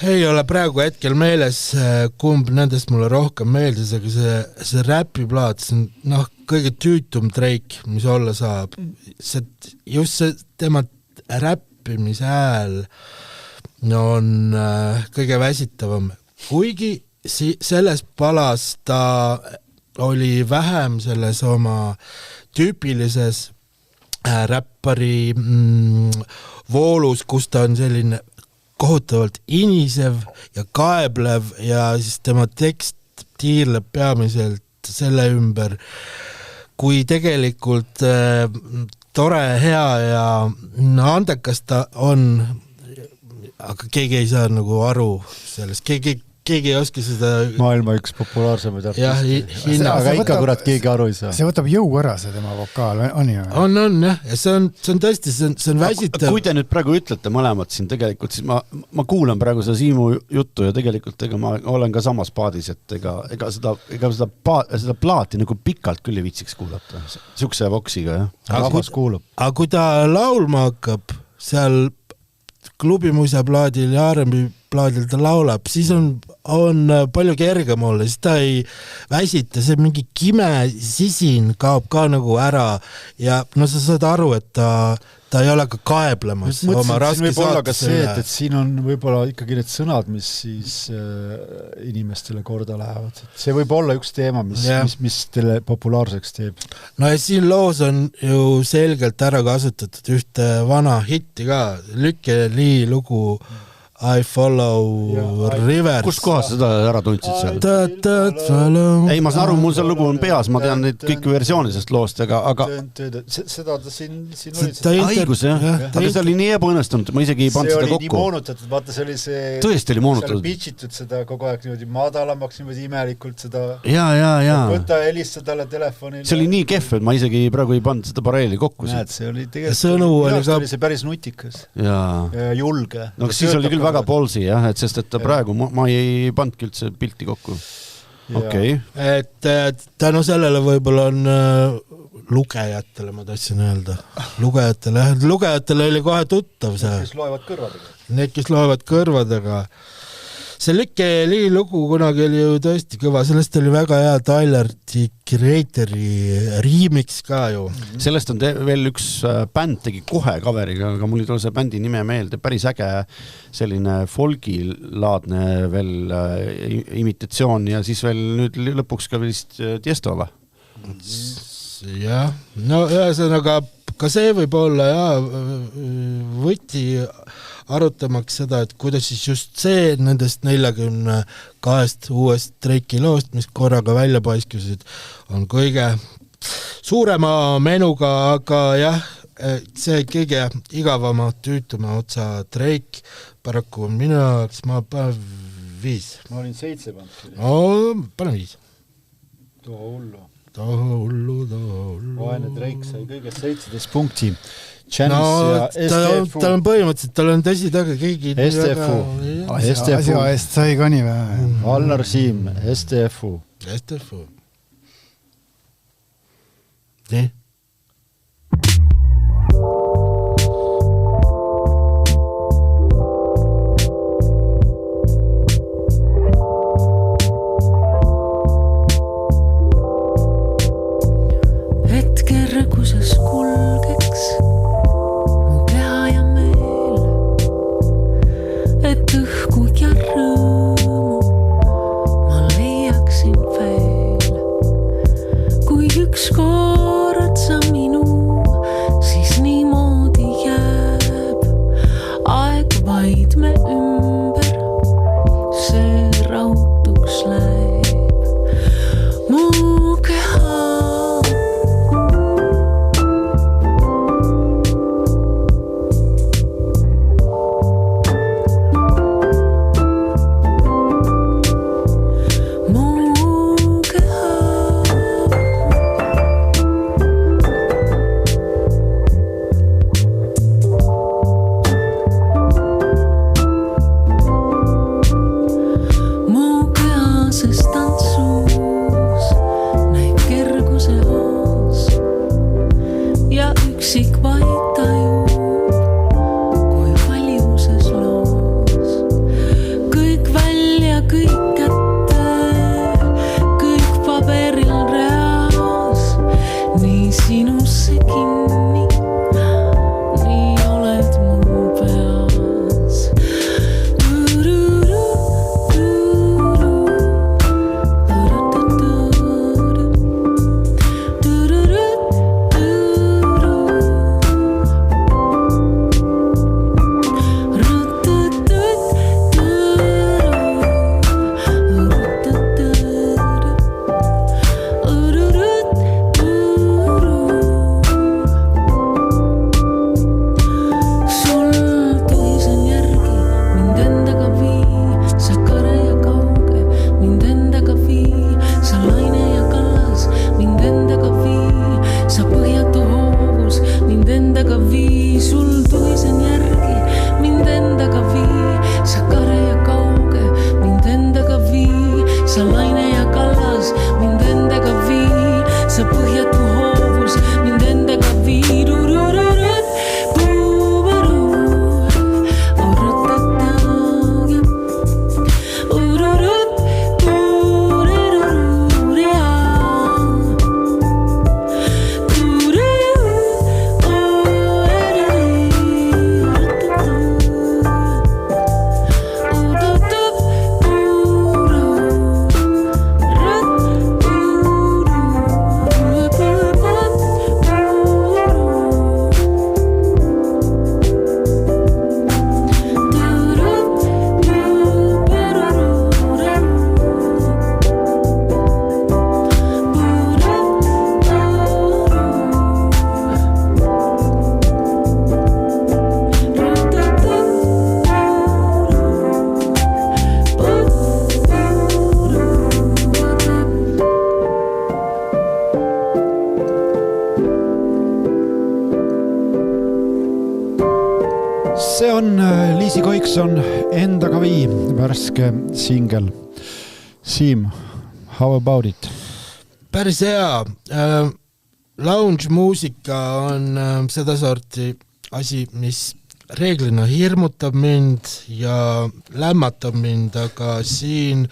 Ei ole praegu hetkel meeles, kumb nendest mulle rohkem meeldis, aga see räpiplaat, see on kõige tüütum Drake, mis olla saab. Just see tema räppimise hääl on kõige väsitavam. Kuigi selles palas ta oli vähem selles oma tüüpilises räppari voolus, kus ta on selline kohutavalt inisev ja kaeblev ja siis tema tekst tiirleb peamiselt selle ümber, kui tegelikult tore, hea ja andekas ta on, aga keegi ei saa nagu aru sellest, keegi ei oska seda maailma üks populaarsemaid artisti. Aga ikka kurat keegi aru ei saa. See võtab jõu ära see tema vokaal, on ju? On jah, ja see on tõesti, see on väsitav. Kui te nüüd praegu ütlete mõlemad siin tegelikult, siis ma kuulan praegu seda Siimu juttu ja tegelikult ma olen ka samas paadis, et ega seda plaati nagu pikalt küll ei viitsiks kuulata. Siukse voksiga, jah. Rahvas kuulub. Aga kui ta laulma hakkab seal klubimusa plaadil ja R&B plaadil ta laulab, siis on palju kergem olla, siis ta ei väsita, see mingi kime sisin kaob ka nagu ära ja sa saad aru, et ta ei ole ka kaeblemas oma raske saatuse üle. Et siin on võib-olla ikkagi need sõnad, mis siis inimestele korda lähevad. See võib olla üks teema, mis teile populaarseks teeb. No ja siin loos on ju selgelt ära kasutatud ühte vana hitti ka, Lykke Li lugu I follow rivers. Kus kohas seda ära tundsid seal? Ei, ma saan aru, mul seal lugu on peas, ma tean neid kõiki versioone sest loost, aga seda ta siin oli haigus, jah. Aga see oli nii ebaõnnestunud, ma isegi ei pannud seda kokku. See oli nii moonutatud, vaata see oli see tõesti oli moonutatud. Seal pitchitud seda kogu aeg niimoodi madalamaks, niimoodi imelikult seda ja. Võta helista talle telefonile. See oli nii kehv, et ma isegi praegu ei pannud seda pareeli kokku. Näed, see oli tegelikult oli see päris nutikas ja julge. No siis oli küll väga polsi, jah, et sest et praegu ma ei pandki üldse pilti kokku. Okei. Et tänu sellele võib-olla on lugejatele, ma tahtsin öelda. Lugejatele oli kohe tuttav see. Need, kes loevad kõrvadega. See Lykke Li lugu kunagi oli ju tõesti kõva, sellest oli väga hea Tyler the Creatori remix ka ju. Sellest on veel üks bänd tegi kohe coveriga, aga mul ei tule see bändi nime meelde, päris äge selline folgilaadne veel imitatsioon ja siis veel nüüd lõpuks ka vist Tiestova. Jah, no ühesõnaga ka see võib olla võti arutamaks seda, et kuidas siis just see nendest 42 uuest Drake'i loost, mis korraga välja paiskusid, on kõige suurema menuga, aga jah, see kõige igavama tüütuma otsa Drake paraku on minu jaoks, ma panen 5. Ma olin 7 pannud. Panen 5. Too hullu. Vaene Drake sai kõigest 17 punkti. No, tal on põhimõtteliselt, tal on tõsi taga keegi STFU. Asja eest sai ka nii vähe. Allar Siim, STFU. nii. Kerguses kulgeks mu keha ja meel, et õhku ja rõõmu ma leiaksin veel. Kui ükskord sa minu, siis niimoodi jääb aeg vaid me ümber, see rautuks läheb mu keha. See on Liisi Koikson Endaga vii värske singel. Siim, how about it? Päris hea. Lounge muusika on seda sorti asi, mis reeglina hirmutab mind ja lämmatab mind, aga siin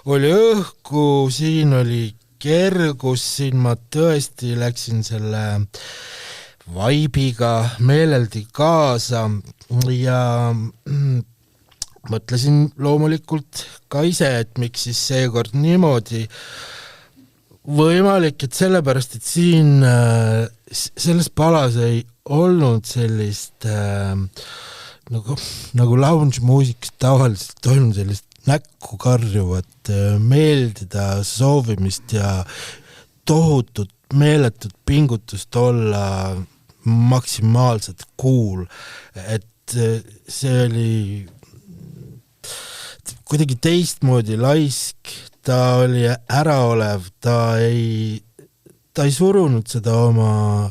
oli õhku, siin oli kergus, siin ma tõesti läksin selle vaibiga meeleldi kaasa ja mõtlesin loomulikult ka ise, et miks siis seekord niimoodi võimalik, et sellepärast, et siin selles palas ei olnud sellist nagu lounge muusikas tavaliselt toimunud sellist näkku karjuvat meeldida soovimist ja tohutut meeletut pingutust olla maksimaalselt cool, et see oli kuidagi teistmoodi laisk, ta oli äraolev, ta ei surunud seda oma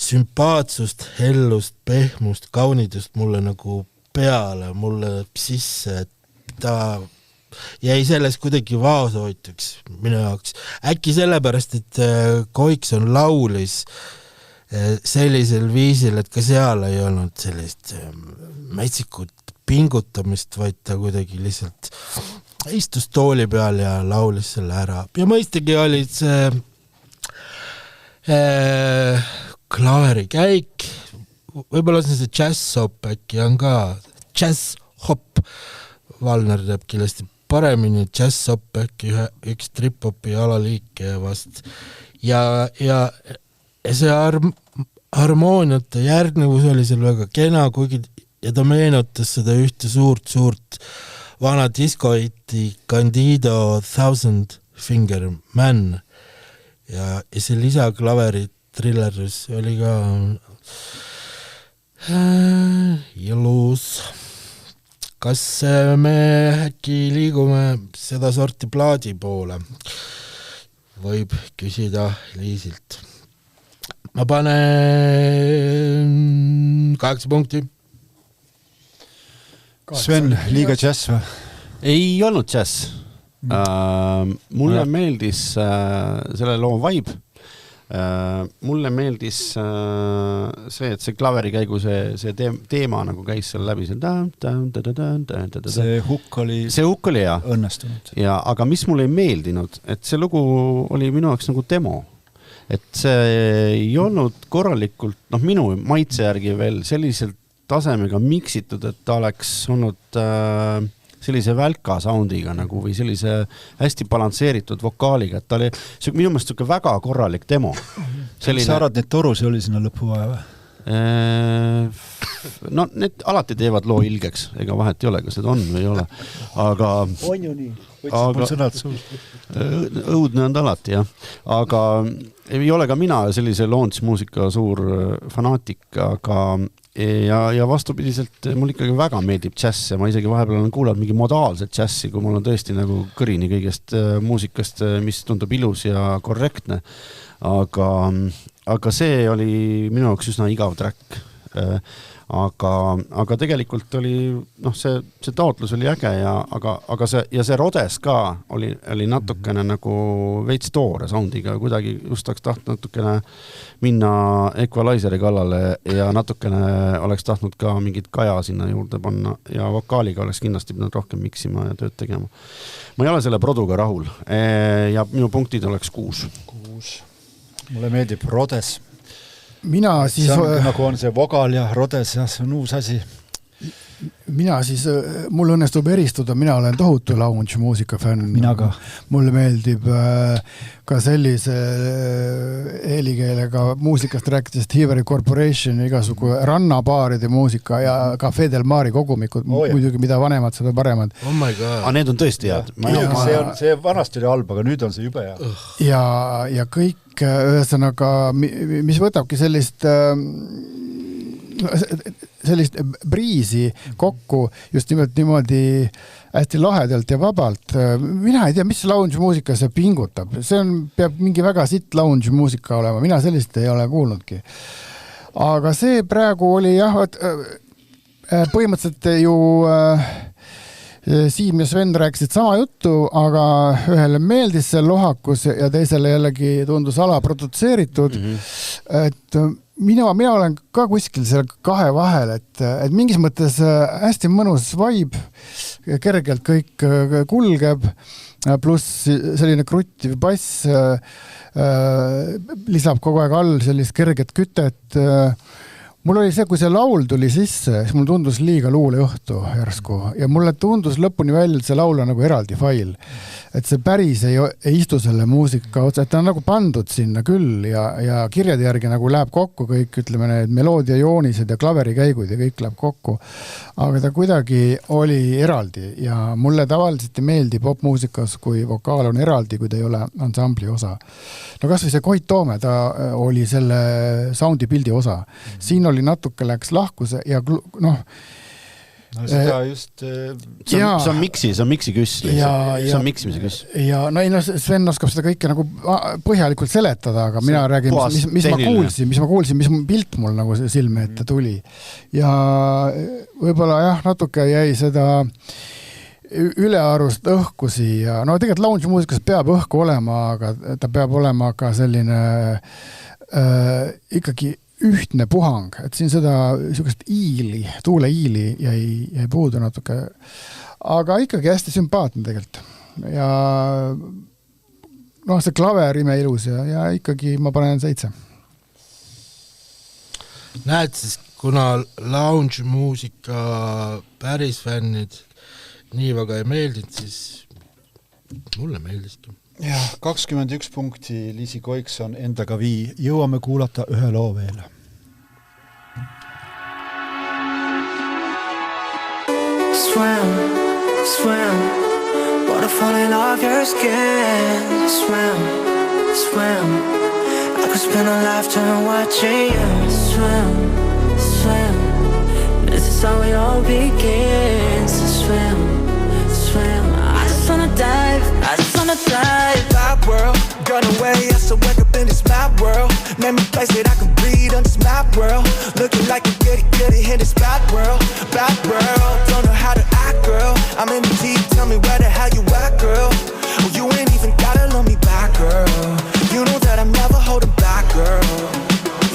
sümpaatsust, hellust, pehmust, kaunidust mulle nagu peale, mulle sisse, et ta jäi selles kuidagi vaoshoituks minu jaoks. Äkki sellepärast, et Koikson laulis sellisel viisil, et ka seal ei olnud sellist metsikut pingutamist, vaid ta kuidagi lihtsalt istus tooli peal ja laulis selle ära. Ja mõistagi olid see klaveri käik, võib-olla see jazz-hop äkki on ka, jazz-hop, Valner teeb kindlasti paremini, jazz-hop äkki üks trip-hopi alaliike vast ja see harmooniate järgnevus oli seal väga kena, kuigi ja ta meenutas seda ühte suurt vana diskoiti Candido Thousand Finger Man ja see lisaklaveri Thrillerus oli ka ilus. Kas me äkki liigume seda sorti plaadi poole? Võib küsida Liisilt. Ma panen 8 punkti. Sven, liiga jazz või? Ei olnud jazz. Mulle meeldis selle loo vibe. Mulle meeldis see, et see klaveri käigu see teema nagu käis seal läbi. See hukk oli hea. Õnnestunud. Ja, aga mis mulle ei meeldinud, et see lugu oli minu jaoks nagu demo. Et see ei olnud korralikult, minu maitse järgi veel selliselt tasemega miksitud, et ta oleks olnud sellise välka soundiga nagu või sellise hästi balansseeritud vokaaliga, et ta oli minu meelest väga korralik demo. Sa arvad, need torusi oli sinna lõppu vaja või? No need alati teevad loo ilgeks, ega vahet ei ole, kas need on või ei ole, aga on ju nii, võtsid mul sõnad suust. Õudne on alati, jah, aga ei ole ka mina sellise launch-muusika suur fanaatik, aga ja vastupidiselt mul ikkagi väga meeldib džäss ja ma isegi vahepeal olen kuulanud mingi modaalset džässi, kui mul on tõesti nagu kõrini kõigest muusikast, mis tundub ilus ja korrektne, aga see oli minu jaoks üsna igav track. Aga tegelikult oli, see taotlus oli äge aga see Rodes ka oli natukene nagu veits toore soundiga, kuidagi just oleks tahtnud natukene minna equalizeri kallale ja natukene oleks tahtnud ka mingit kaja sinna juurde panna ja vokaaliga oleks kindlasti pidanud rohkem miksima ja tööd tegema. Ma ei ole selle produga rahul ja minu punktid oleks 6. Mulle meeldib Rodes. Mina siis... See on nagu on see vogal ja Rodes ja see on uus asi. Mina siis, mul õnnestub eristuda, mina olen tohutu lounge muusika fänn. Mina ka. Mulle meeldib ka sellise helikeelega muusikast rääkides Hiveri Corporation, igasugu rannabaaride muusika ja ka Fedel Mari kogumikud, muidugi mida vanemad, seda paremad. Oh my god. Need on tõesti head. See vanasti oli halb, aga nüüd on see jube hea. Ja kõik ühesõnaga, mis võtabki sellist briisi kokku just nimelt niimoodi hästi lahedalt ja vabalt. Mina ei tea, mis lounge muusika see pingutab. See peab mingi väga sitt lounge muusika olema. Mina sellist ei ole kuulnudki. Aga see praegu oli põhimõtteliselt ju Siim ja Sven rääkisid sama juttu, aga ühele meeldis see lohakus ja teisele jällegi tundus alaprodutseeritud. Et mina olen ka kuskil selle kahe vahel, et mingis mõttes hästi mõnus vibe, kergelt kõik kulgeb, pluss selline kruttiv bass lisab kogu aeg all sellist kerget kütet. Mul oli see, kui see laul tuli sisse, siis mul tundus liiga luuleõhtu järsku ja mulle tundus lõpuni välja, et see laul on nagu eraldi fail. Et see päris ei istu selle muusika otsa, et ta on nagu pandud sinna küll ja kirjade järgi nagu läheb kokku kõik, ütleme need meloodia joonised ja klaveri käigud ja kõik läheb kokku. Aga ta kuidagi oli eraldi ja mulle tavaliselt ei meeldi popmuusikas, kui vokaal on eraldi, kui ta ei ole ansambli osa. No kas või see Koit Toome, ta oli selle soundi pildi osa. Siin oli natuke läks lahkuse ja seda just... See on miksi küss. See on miksimise küss. Ja Sven oskab seda kõike nagu põhjalikult seletada, aga mina räägin, mis ma kuulsin, mis pilt mul nagu silme ette tuli. Ja võib-olla natuke jäi seda ülearust õhkusi ja no tegelikult lounge muusikas peab õhku olema, aga ta peab olema ka selline ikkagi ühtne puhang, et siin seda niisugust iili, tuuleiili jäi puudu natuke, aga ikkagi hästi sümpaatne tegelikult ja noh, see klaver ime ilus ja ikkagi ma panen 7. Näed siis, kuna lounge muusika päris fännid nii väga ei meeldinud, siis mulle meeldiski. Ja 21 punkti Liisi Koikson endaga vii. Jõuame kuulata ühe loo veel. Swim, swim, water falling off your skin. Swim, swim, I could spend a lifetime watching you. Swim, swim, this is how it all begins. Swim, swim, I just wanna dive, I just wanna dive. Bad world, gun away, I still wake up in this mad world. Name a place that I can breathe on this mad world. Looking like a goody in this bad world. Bad world, don't know how to act, girl. I'm in the deep, tell me where the hell you at, girl. Well, you ain't even gotta love me back, girl. You know that I'm never holding back, girl.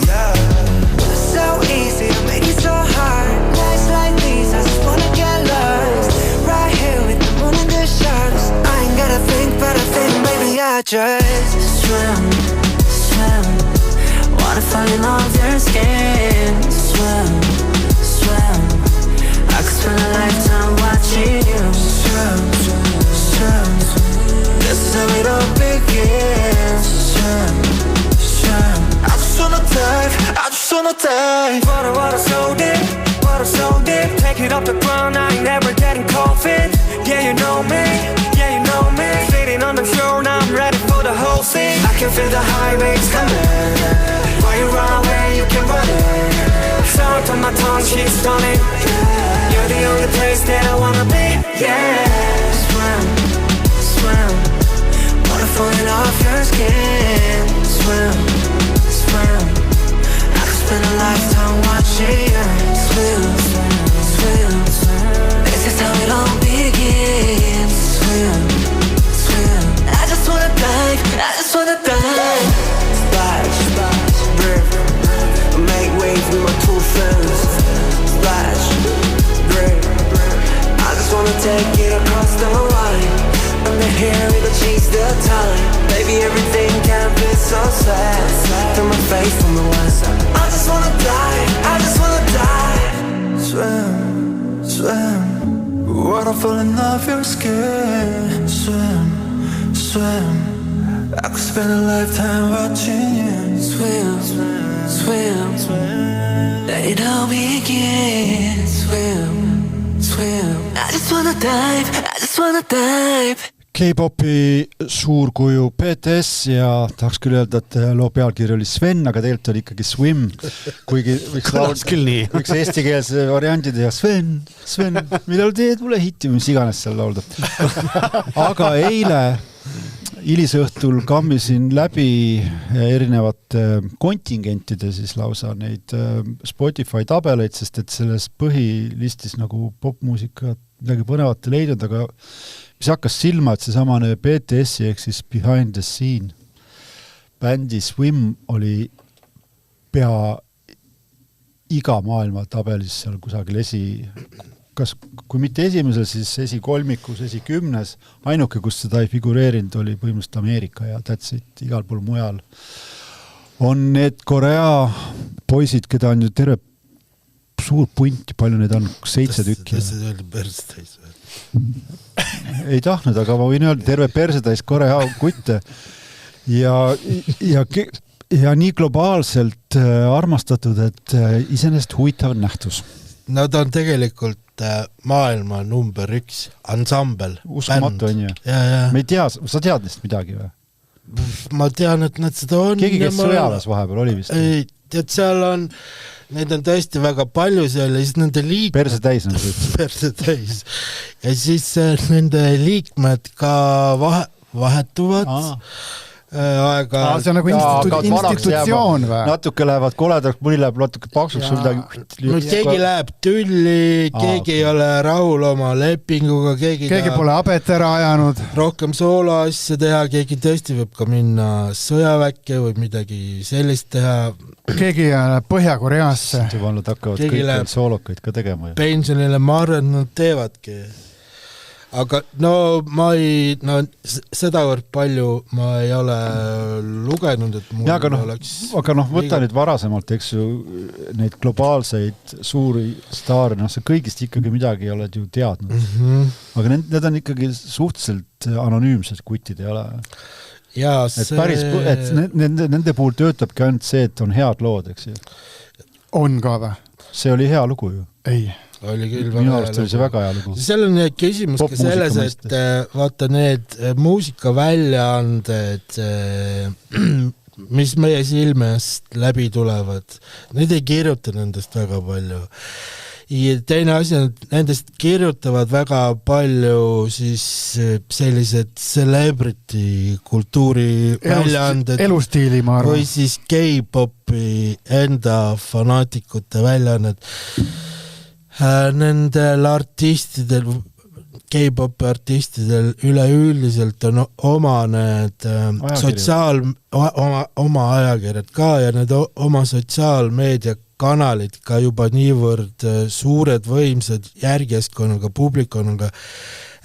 Yeah. So easy, I make it so hard. Nights like these, I just wanna get lost. Right here with the moon and the stars. I ain't gotta think, but I think maybe I just swim, swim. Water falling off your skin. Swim, swim. I could spend a lifetime watching you. Swim, swim. This is how it all begins. Swim, swim. I just wanna dive, I just wanna dive. Water so deep, water so deep. Take it off the ground, I ain't never getting cold feet. Yeah, you know me, yeah, you know me. Sitting on the throne, I'm ready for the whole scene. I can feel the high waves coming. While you run away, you can run it. Sound on my tongue, she's stunning. You're the only place that I wanna be. Yeah, swim, swim. Water falling off your skin. Swim, swim. I could spend a lifetime watching you. Swim, swim, swim. This is how it all begins. Swim, swim. I just wanna dive, I just wanna dive. Splash, splash, river. Make waves with my two friends. Splash, river. I just wanna take it across the line. Under here, it'll change the time. Baby, everything can be so sad. Through my face from the west. I just wanna dive, I just wanna dive. Swim, swim. Water falling off your skin. Swim, swim. I could spend a lifetime watching you. Swim, swim, swim. It all begins. Swim, swim. I just wanna dive, I just wanna dive. K-popi suurkuju PTS ja tahaks küll öelda, et loo pealkiri oli Sven, aga tegelikult oli ikkagi Swim, kuigi võiks eestikeelse variandi teha Sven, millal teed mulle hitti, mis iganes seal laulda. Aga eile hilisõhtul kammisin läbi erinevate kontingentide siis lausa neid Spotify tabeleid, sest et selles põhilistis nagu popmuusika midagi põnevat ei leidnud, aga mis hakkas silma, et see samane BTS-i ehk siis Behind the Scene bändi Swim oli pea iga maailma tabelis seal kusagil kas kui mitte esimesel, siis esikolmikus, esikümnes. Ainuke, kus seda ei figureerinud, oli põhimõtteliselt Ameerika ja that's it, igal pool mujal. On need Korea poisid, keda on ju terve suur punt, palju need on, 7 tükki. Tõesti öeldi persetäis või? Ei tahtnud, aga ma võin öelda terve persetäis Korea kutte ja nii globaalselt armastatud, et iseenesest huvitav nähtus. Nad on tegelikult maailma number 1 ansambel. Uskumatu on ju. Me ei tea, sa tead neist midagi või? Ma tean, et nad seda on. Keegi, kes sõjalas vahepeal oli vist? Ei, tead, seal on, neid on tõesti väga palju seal ja siis nende liikmed... Persetäis, nagu ütles. Persetäis. Ja siis nende liikmed ka vahetuvad. aega. See on nagu institutsioon või? Natuke lähevad koledaks, mõni läheb natuke paksuks. Keegi läheb tülli, keegi ei ole rahul oma lepinguga, keegi pole abet ära ajanud. Rohkem sooloasja teha, keegi tõesti võib ka minna sõjaväkke või midagi sellist teha. Keegi Põhja-Koreasse. Nad hakkavad kõik soolokaid ka tegema. Pensionile ma arvan, et nad teevadki. Aga sedavõrd palju ma ei ole lugenud, et mul oleks... Aga võta nüüd varasemalt, eks ju, neid globaalseid suuri staare, see kõigist ikkagi midagi ei ole ju teadnud. Aga need on ikkagi suhteliselt anonüümsed kutid ei ole. Ja nende puhul töötabki ainult see, et on head lood, eks ju. On ka või? See oli hea lugu ju. Ei. Oli küll minu arust oli see väga hea lugu. Seal on küsimus ka selles, et vaata need muusikaväljaanded, mis meie silmest läbi tulevad, need ei kirjuta nendest väga palju. Ja teine asi on, nendest kirjutavad väga palju siis sellised celebrity kultuuri väljaanded elustiili, ma arvan. Või siis K-popi enda fanaatikute väljaanded. Nendel artistidel, K-popi artistidel üleüldiselt on oma need oma ajakirjad ka ja need oma sotsiaalmeedia kanalid ka juba niivõrd suured, võimsad järgjaskonnaga, publikonaga,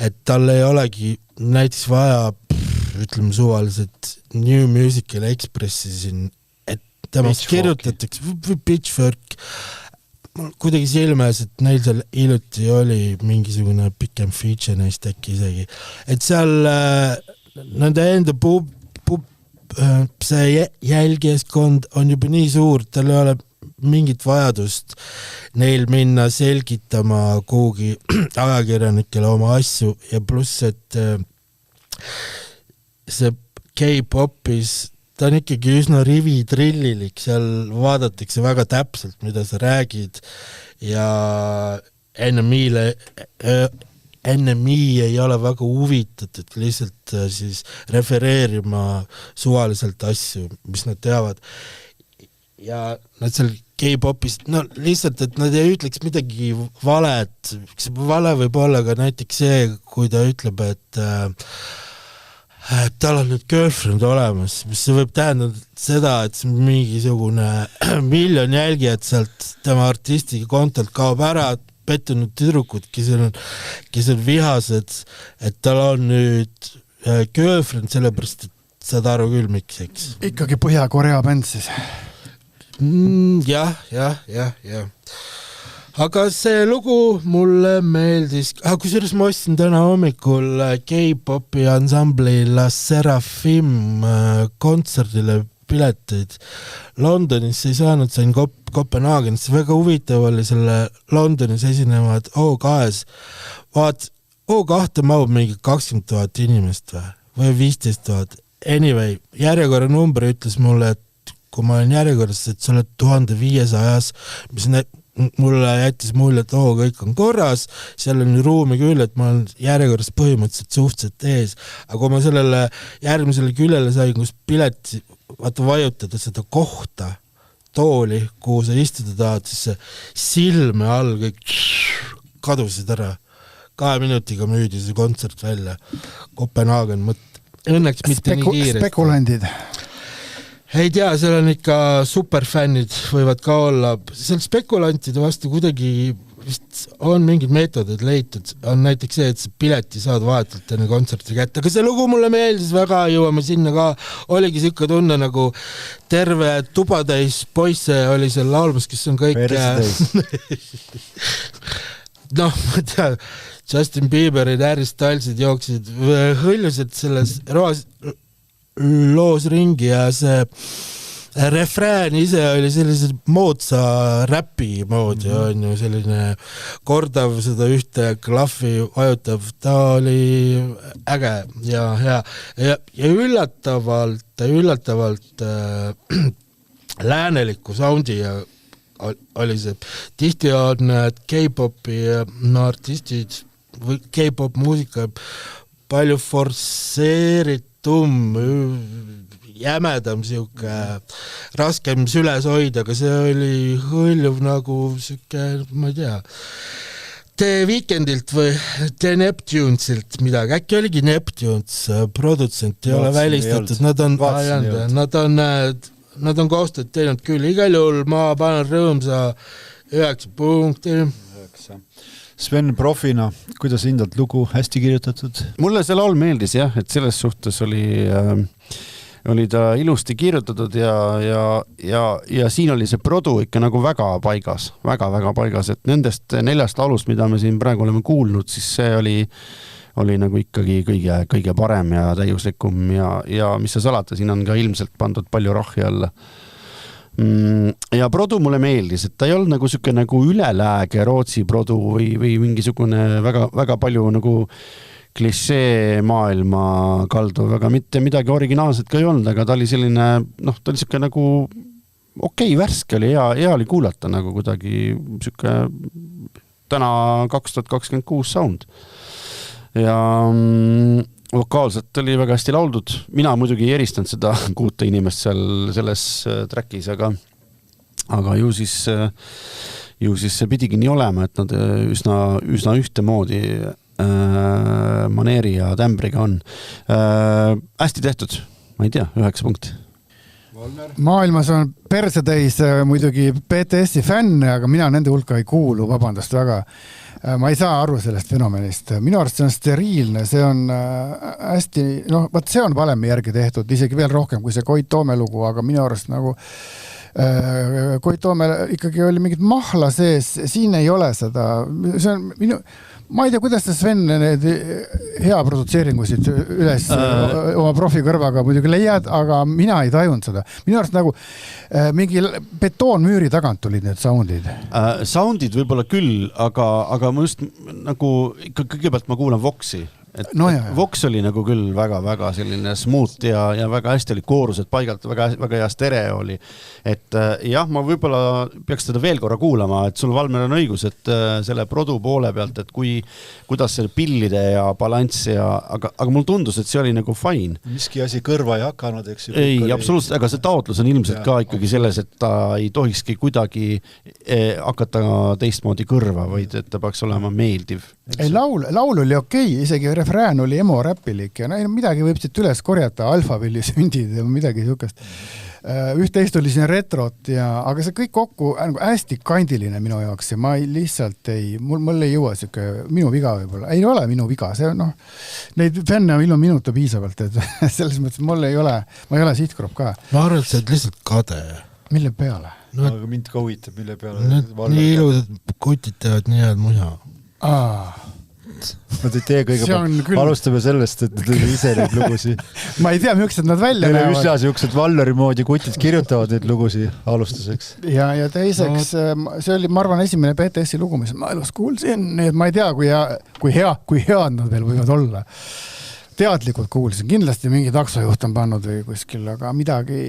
et tal ei olegi näiteks vaja, ütleme suvaliselt New Musical Expressi siin, et temast kirjutatakse või Pitchfork, kuidagi silmes, et neil seal iluti oli mingisugune pikem feature neist äkki isegi. Et seal nende enda see jälgijaskond on juba nii suur, tal ei ole mingit vajadust neil minna selgitama kuhugi ajakirjanikele oma asju ja pluss, et see K-popis ta on ikkagi üsna rivitrillilik, seal vaadatakse väga täpselt, mida sa räägid ja NMI ei ole väga huvitatud lihtsalt siis refereerima suvaliselt asju, mis nad teavad. Ja nad seal K-popis, lihtsalt, et nad ei ütleks midagi valet, vale võib olla ka näiteks see, kui ta ütleb, et tal on nüüd girlfriend olemas, mis see võib tähendada seda, et mingisugune miljon jälgijad sealt tema artisti kontolt kaob ära, pettunud tüdrukud, kes on vihased, et tal on nüüd girlfriend, sellepärast, et saad aru küll, miks, eks. Ikkagi Põhja-Korea bänd siis. Jah. Aga see lugu mulle meeldis, kusjuures ma ostsin täna hommikul K-popi ansambli La Seraphim kontserdile pileteid. Londonis ei saanud, sain Kopenhaagenis, väga huvitav oli selle Londonis esinevad O2-s. O2 mahub mingi 20 000 inimest või 15 000. Anyway, järjekorra number ütles mulle, et kui ma olen järjekorras, et sa oled 1500, mis mulle jättis mulje, et kõik on korras, seal on ruumi küll, et ma olen järjekorras põhimõtteliselt suhteliselt ees, aga kui ma sellele järgmisele küljele sain, kus pileti vajutada seda kohta, tooli, kuhu sa istuda tahad, siis see silme all kõik kadusid ära. 2 minutiga müüdi see kontsert välja. Kopenhaagen õnneks mitte nii kiiresti. Spekulandid. Ei tea, seal on ikka superfännid võivad ka olla. Seal spekulantide vastu kuidagi vist on mingid meetodid leitud. On näiteks see, et see pileti saad vahetult enne kontserti kätte. Aga see lugu mulle meeldis väga, jõuame sinna ka. Oligi siuke tunne nagu terve tubatäis poisse oli seal laulmas, kes on kõik... ma tea, Justin Bieberid, Harry Stylesid jooksid, hõljusid selles loos ringi ja see refrään ise oli sellise moodsa räpi moodi, on ju selline kordav seda ühte klahvi vajutav, ta oli äge ja hea ja üllatavalt lääneliku soundi ja oli see. Tihti on K-popi artistid või K-pop muusika palju forsseeritum jämedam siuke raskem süles hoida, aga see oli hõljuv nagu siuke, ma ei tea, The Weekendilt või The Neptunesilt midagi, äkki oligi Neptunes, produtsent ei ole välistatud, nad on koostööd teinud küll, igal juhul ma panen rõõmsa 9 punkti. Sven profina, kuidas hindad lugu, hästi kirjutatud? Mulle see laul meeldis jah, et selles suhtes oli ta ilusti kirjutatud ja siin oli see produ ikka nagu väga paigas, et nendest 4 laulust, mida me siin praegu oleme kuulnud, siis see oli nagu ikkagi kõige parem ja täiuslikum ja mis sa salata, siin on ka ilmselt pandud palju rahvi alla. Ja produ mulle meeldis, et ta ei olnud nagu siuke nagu ülelääge Rootsi produ või mingisugune väga palju nagu klišee maailma kaldu, väga mitte midagi originaalset ka ei olnud, aga ta oli selline, ta oli siuke nagu värske oli, hea oli kuulata nagu kuidagi siuke täna 2026 sound. Ja vokaalselt oli väga hästi lauldud. Mina muidugi ei eristanud seda 6 inimest seal selles trackis, aga ju siis see pidigi nii olema, et nad üsna ühtemoodi maneeri ja tämbriga on. Hästi tehtud, ma ei tea, 9 punkti. Maailmas on persetäis muidugi BTS-i fänne, aga mina nende hulka ei kuulu, vabandust väga. Ma ei saa aru sellest fenomenist. Minu arust see on steriilne, see on hästi, see on valemi järgi tehtud, isegi veel rohkem kui see Koit Toome lugu, aga minu arust nagu Koit Toome ikkagi oli mingit mahla sees, siin ei ole seda, see on ma ei tea, kuidas ta Sven need hea produtseeringusid üles oma profi kõrvaga muidugi leiad, aga mina ei tajunud seda. Minu arust nagu mingi betoonmüüri tagant tulid need soundid. Soundid võib-olla küll, aga ma just nagu kõigepealt ma kuulan Voxi. Vox oli nagu küll väga selline smooth ja väga hästi oli koorused paigalt, väga hea stereo oli. Et jah, ma võib-olla peaks seda veel korra kuulama, et sul Valmer on õigus, et selle produ poole pealt, et kuidas see pillide ja balanss aga mul tundus, et see oli nagu fine. Miski asi kõrva ei hakanud, eks? Ei, absoluutselt, aga see taotlus on ilmselt ka ikkagi selles, et ta ei tohikski kuidagi hakata teistmoodi kõrva, vaid et ta peaks olema meeldiv. Ei, laul oli okei, isegi refrään oli emo räpilik ja midagi võib siit üles korjata, alfavilli sündid ja midagi sihukest. Üht-teist oli siin retrot aga see kõik kokku hästi kandiline minu jaoks ja ma lihtsalt mul ei jõua siuke minu viga võib-olla. Ei ole minu viga, see neid fänne on ilma minuta piisavalt, et selles mõttes ma ei ole sihtgrupp ka. Ma arvan, et see on lihtsalt kade. Mille peale? Aga mind ka huvitab, mille peale? Nii ilusad kutid teevad nii head muja. Nad ei tee alustame sellest, et nad ise neid lugusi. Ma ei tea, miks nad välja näevad. Üsna siuksed Valleri moodi kutid kirjutavad neid lugusi alustuseks. Ja teiseks, see oli, ma arvan, esimene BTS-i lugu, mis ma elus kuulsin, nii et ma ei tea, kui head nad veel võivad olla. Teadlikult kuulsin, kindlasti mingi taksojuht on pannud või kuskil, aga midagi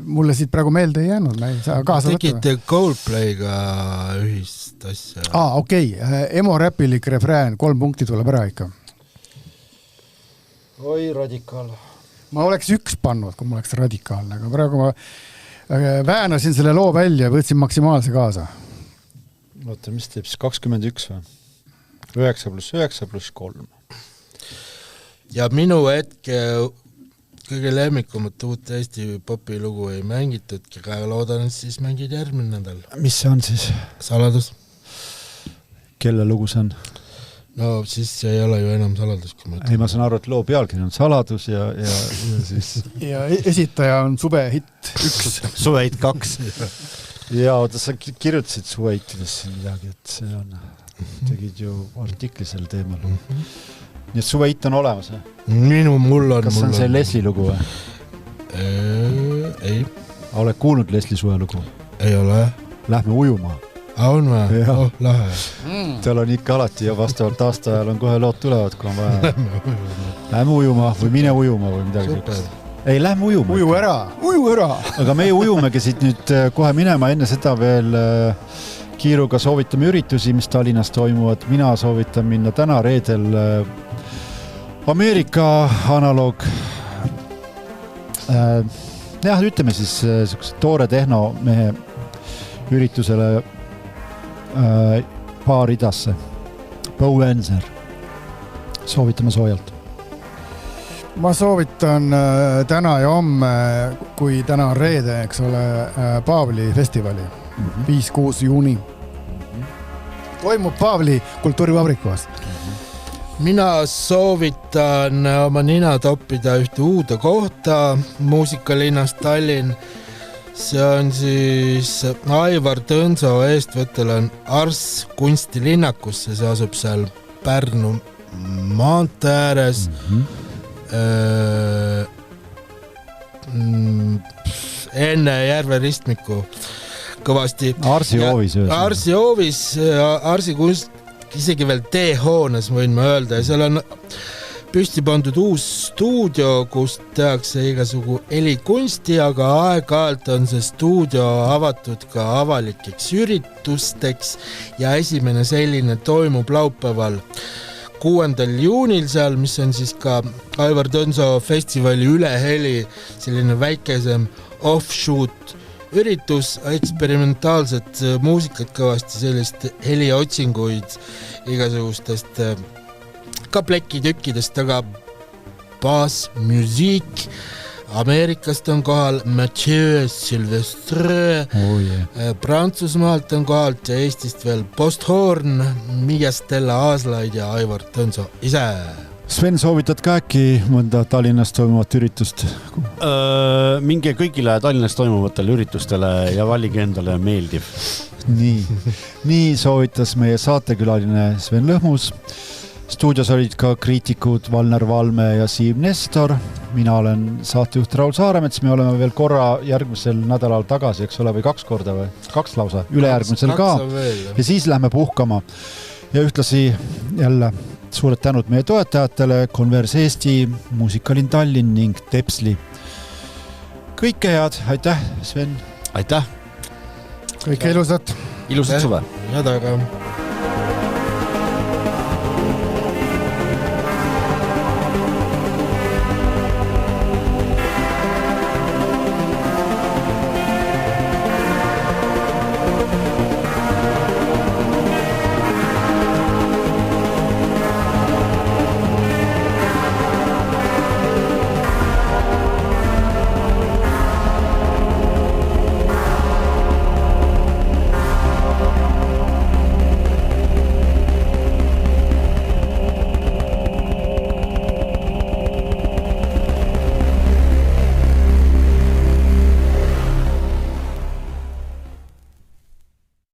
mulle siit praegu meelde ei jäänud, ma ei saa kaasa võtta. Tegite Coldplayga ühist asja. Okei. Emo räpilik refrään, 3 punkti tuleb ära ikka. Oi, radikaal. Ma oleks 1 pannud, kui ma oleks radikaalne, aga praegu ma väänasin selle loo välja ja võtsin maksimaalse kaasa. Oota, mis teeb siis 21 või? 9+9+3. Ja minu hetke kõige lemmikumat uut Eesti popi lugu ei mängitudki, aga loodan, et siis mängid järgmine nädal. Mis see on siis? Saladus. Kelle lugu see on? No siis ei ole ju enam saladus. Ei, ma saan aru, et loo pealkiri on Saladus ja siis... Ja esitaja on Suvehitt 1. Suvehitt 2. Ja oota, sa kirjutasid Suvehittidesse midagi, et see on... Tegid ju artikli sel teemal. Nii et Suvehitt on olemas, või? Mul on. Kas see on see Leslie lugu, või? Ei. Oled kuulnud Leslie Suve lugu? Ei ole. Lähme ujuma. On või? Lahe. Tal on ikka alati ja vastavalt aastaajal on kohe lood tulevad, kui on vaja. Lähme ujuma või mine ujuma või midagi. Ei, lähme ujuma. Uju ära. Aga meie ujumegi siit nüüd kohe minema, enne seda veel... Kiiruga soovitame üritusi, mis Tallinnas toimuvad. Mina soovitan minna täna reedel Ameerika analoog jah, ütleme siis toore tehnomehe üritusele Baaridasse. Bowenser. Soovitame soojalt. Ma soovitan täna ja homme, kui täna on reede, eks ole, Paavli festivali 5-6 juuni. Toimub Paavli kultuurivabrikuas. Mina soovitan oma nina toppida ühte uude kohta muusikalinnas Tallinn. See on siis Aivar Tõnso eestvõttel on Ars kunstilinnakus, see asub seal Pärnu maantee ääres. Enne Järve ristmiku kõvasti. Arsi hoovis. Arsi hoovis, Arsi kunst, isegi veel T-hoones võin ma öelda ja seal on püsti pandud uus stuudio, kus tehakse igasugu helikunsti, aga aeg-ajalt on see stuudio avatud ka avalikeks üritusteks ja esimene selline toimub laupäeval 6. juunil seal, mis on siis ka Aivar Tõnso festivali üleheli, selline väikesem offshoot üritus, eksperimentaalset muusikat kõvasti, sellist heliotsinguid igasugustest ka plekitükkidest, aga bass, musiik. Ameerikast on kohal Mathieu Silvestre, Prantsusmaalt on kohalt ja Eestist veel Posthorn, Mia Stella Aaslaid ja Aivar Tõnso ise. Sven, soovitad ka äkki mõnda Tallinnas toimuvat üritust? Minge kõigile Tallinnas toimuvatele üritustele ja valige endale meeldiv. Nii soovitas meie saatekülaline Sven Lõhmus. Stuudios olid ka kriitikud Valner Valme ja Siim Nestor. Mina olen saatejuht Raul Saaremets. Me oleme veel korra järgmisel nädalal tagasi, eks ole, või 2 korda või 2 lausa, ülejärgmisel ka. Ja siis lähme puhkama. Ja ühtlasi jälle suured tänud meie toetajatele, Converse Eesti, Muusikalinn Tallinn ning Tepsli. Kõike head, aitäh Sven! Aitäh! Kõike ilusat! Ilusat suve! Head aega!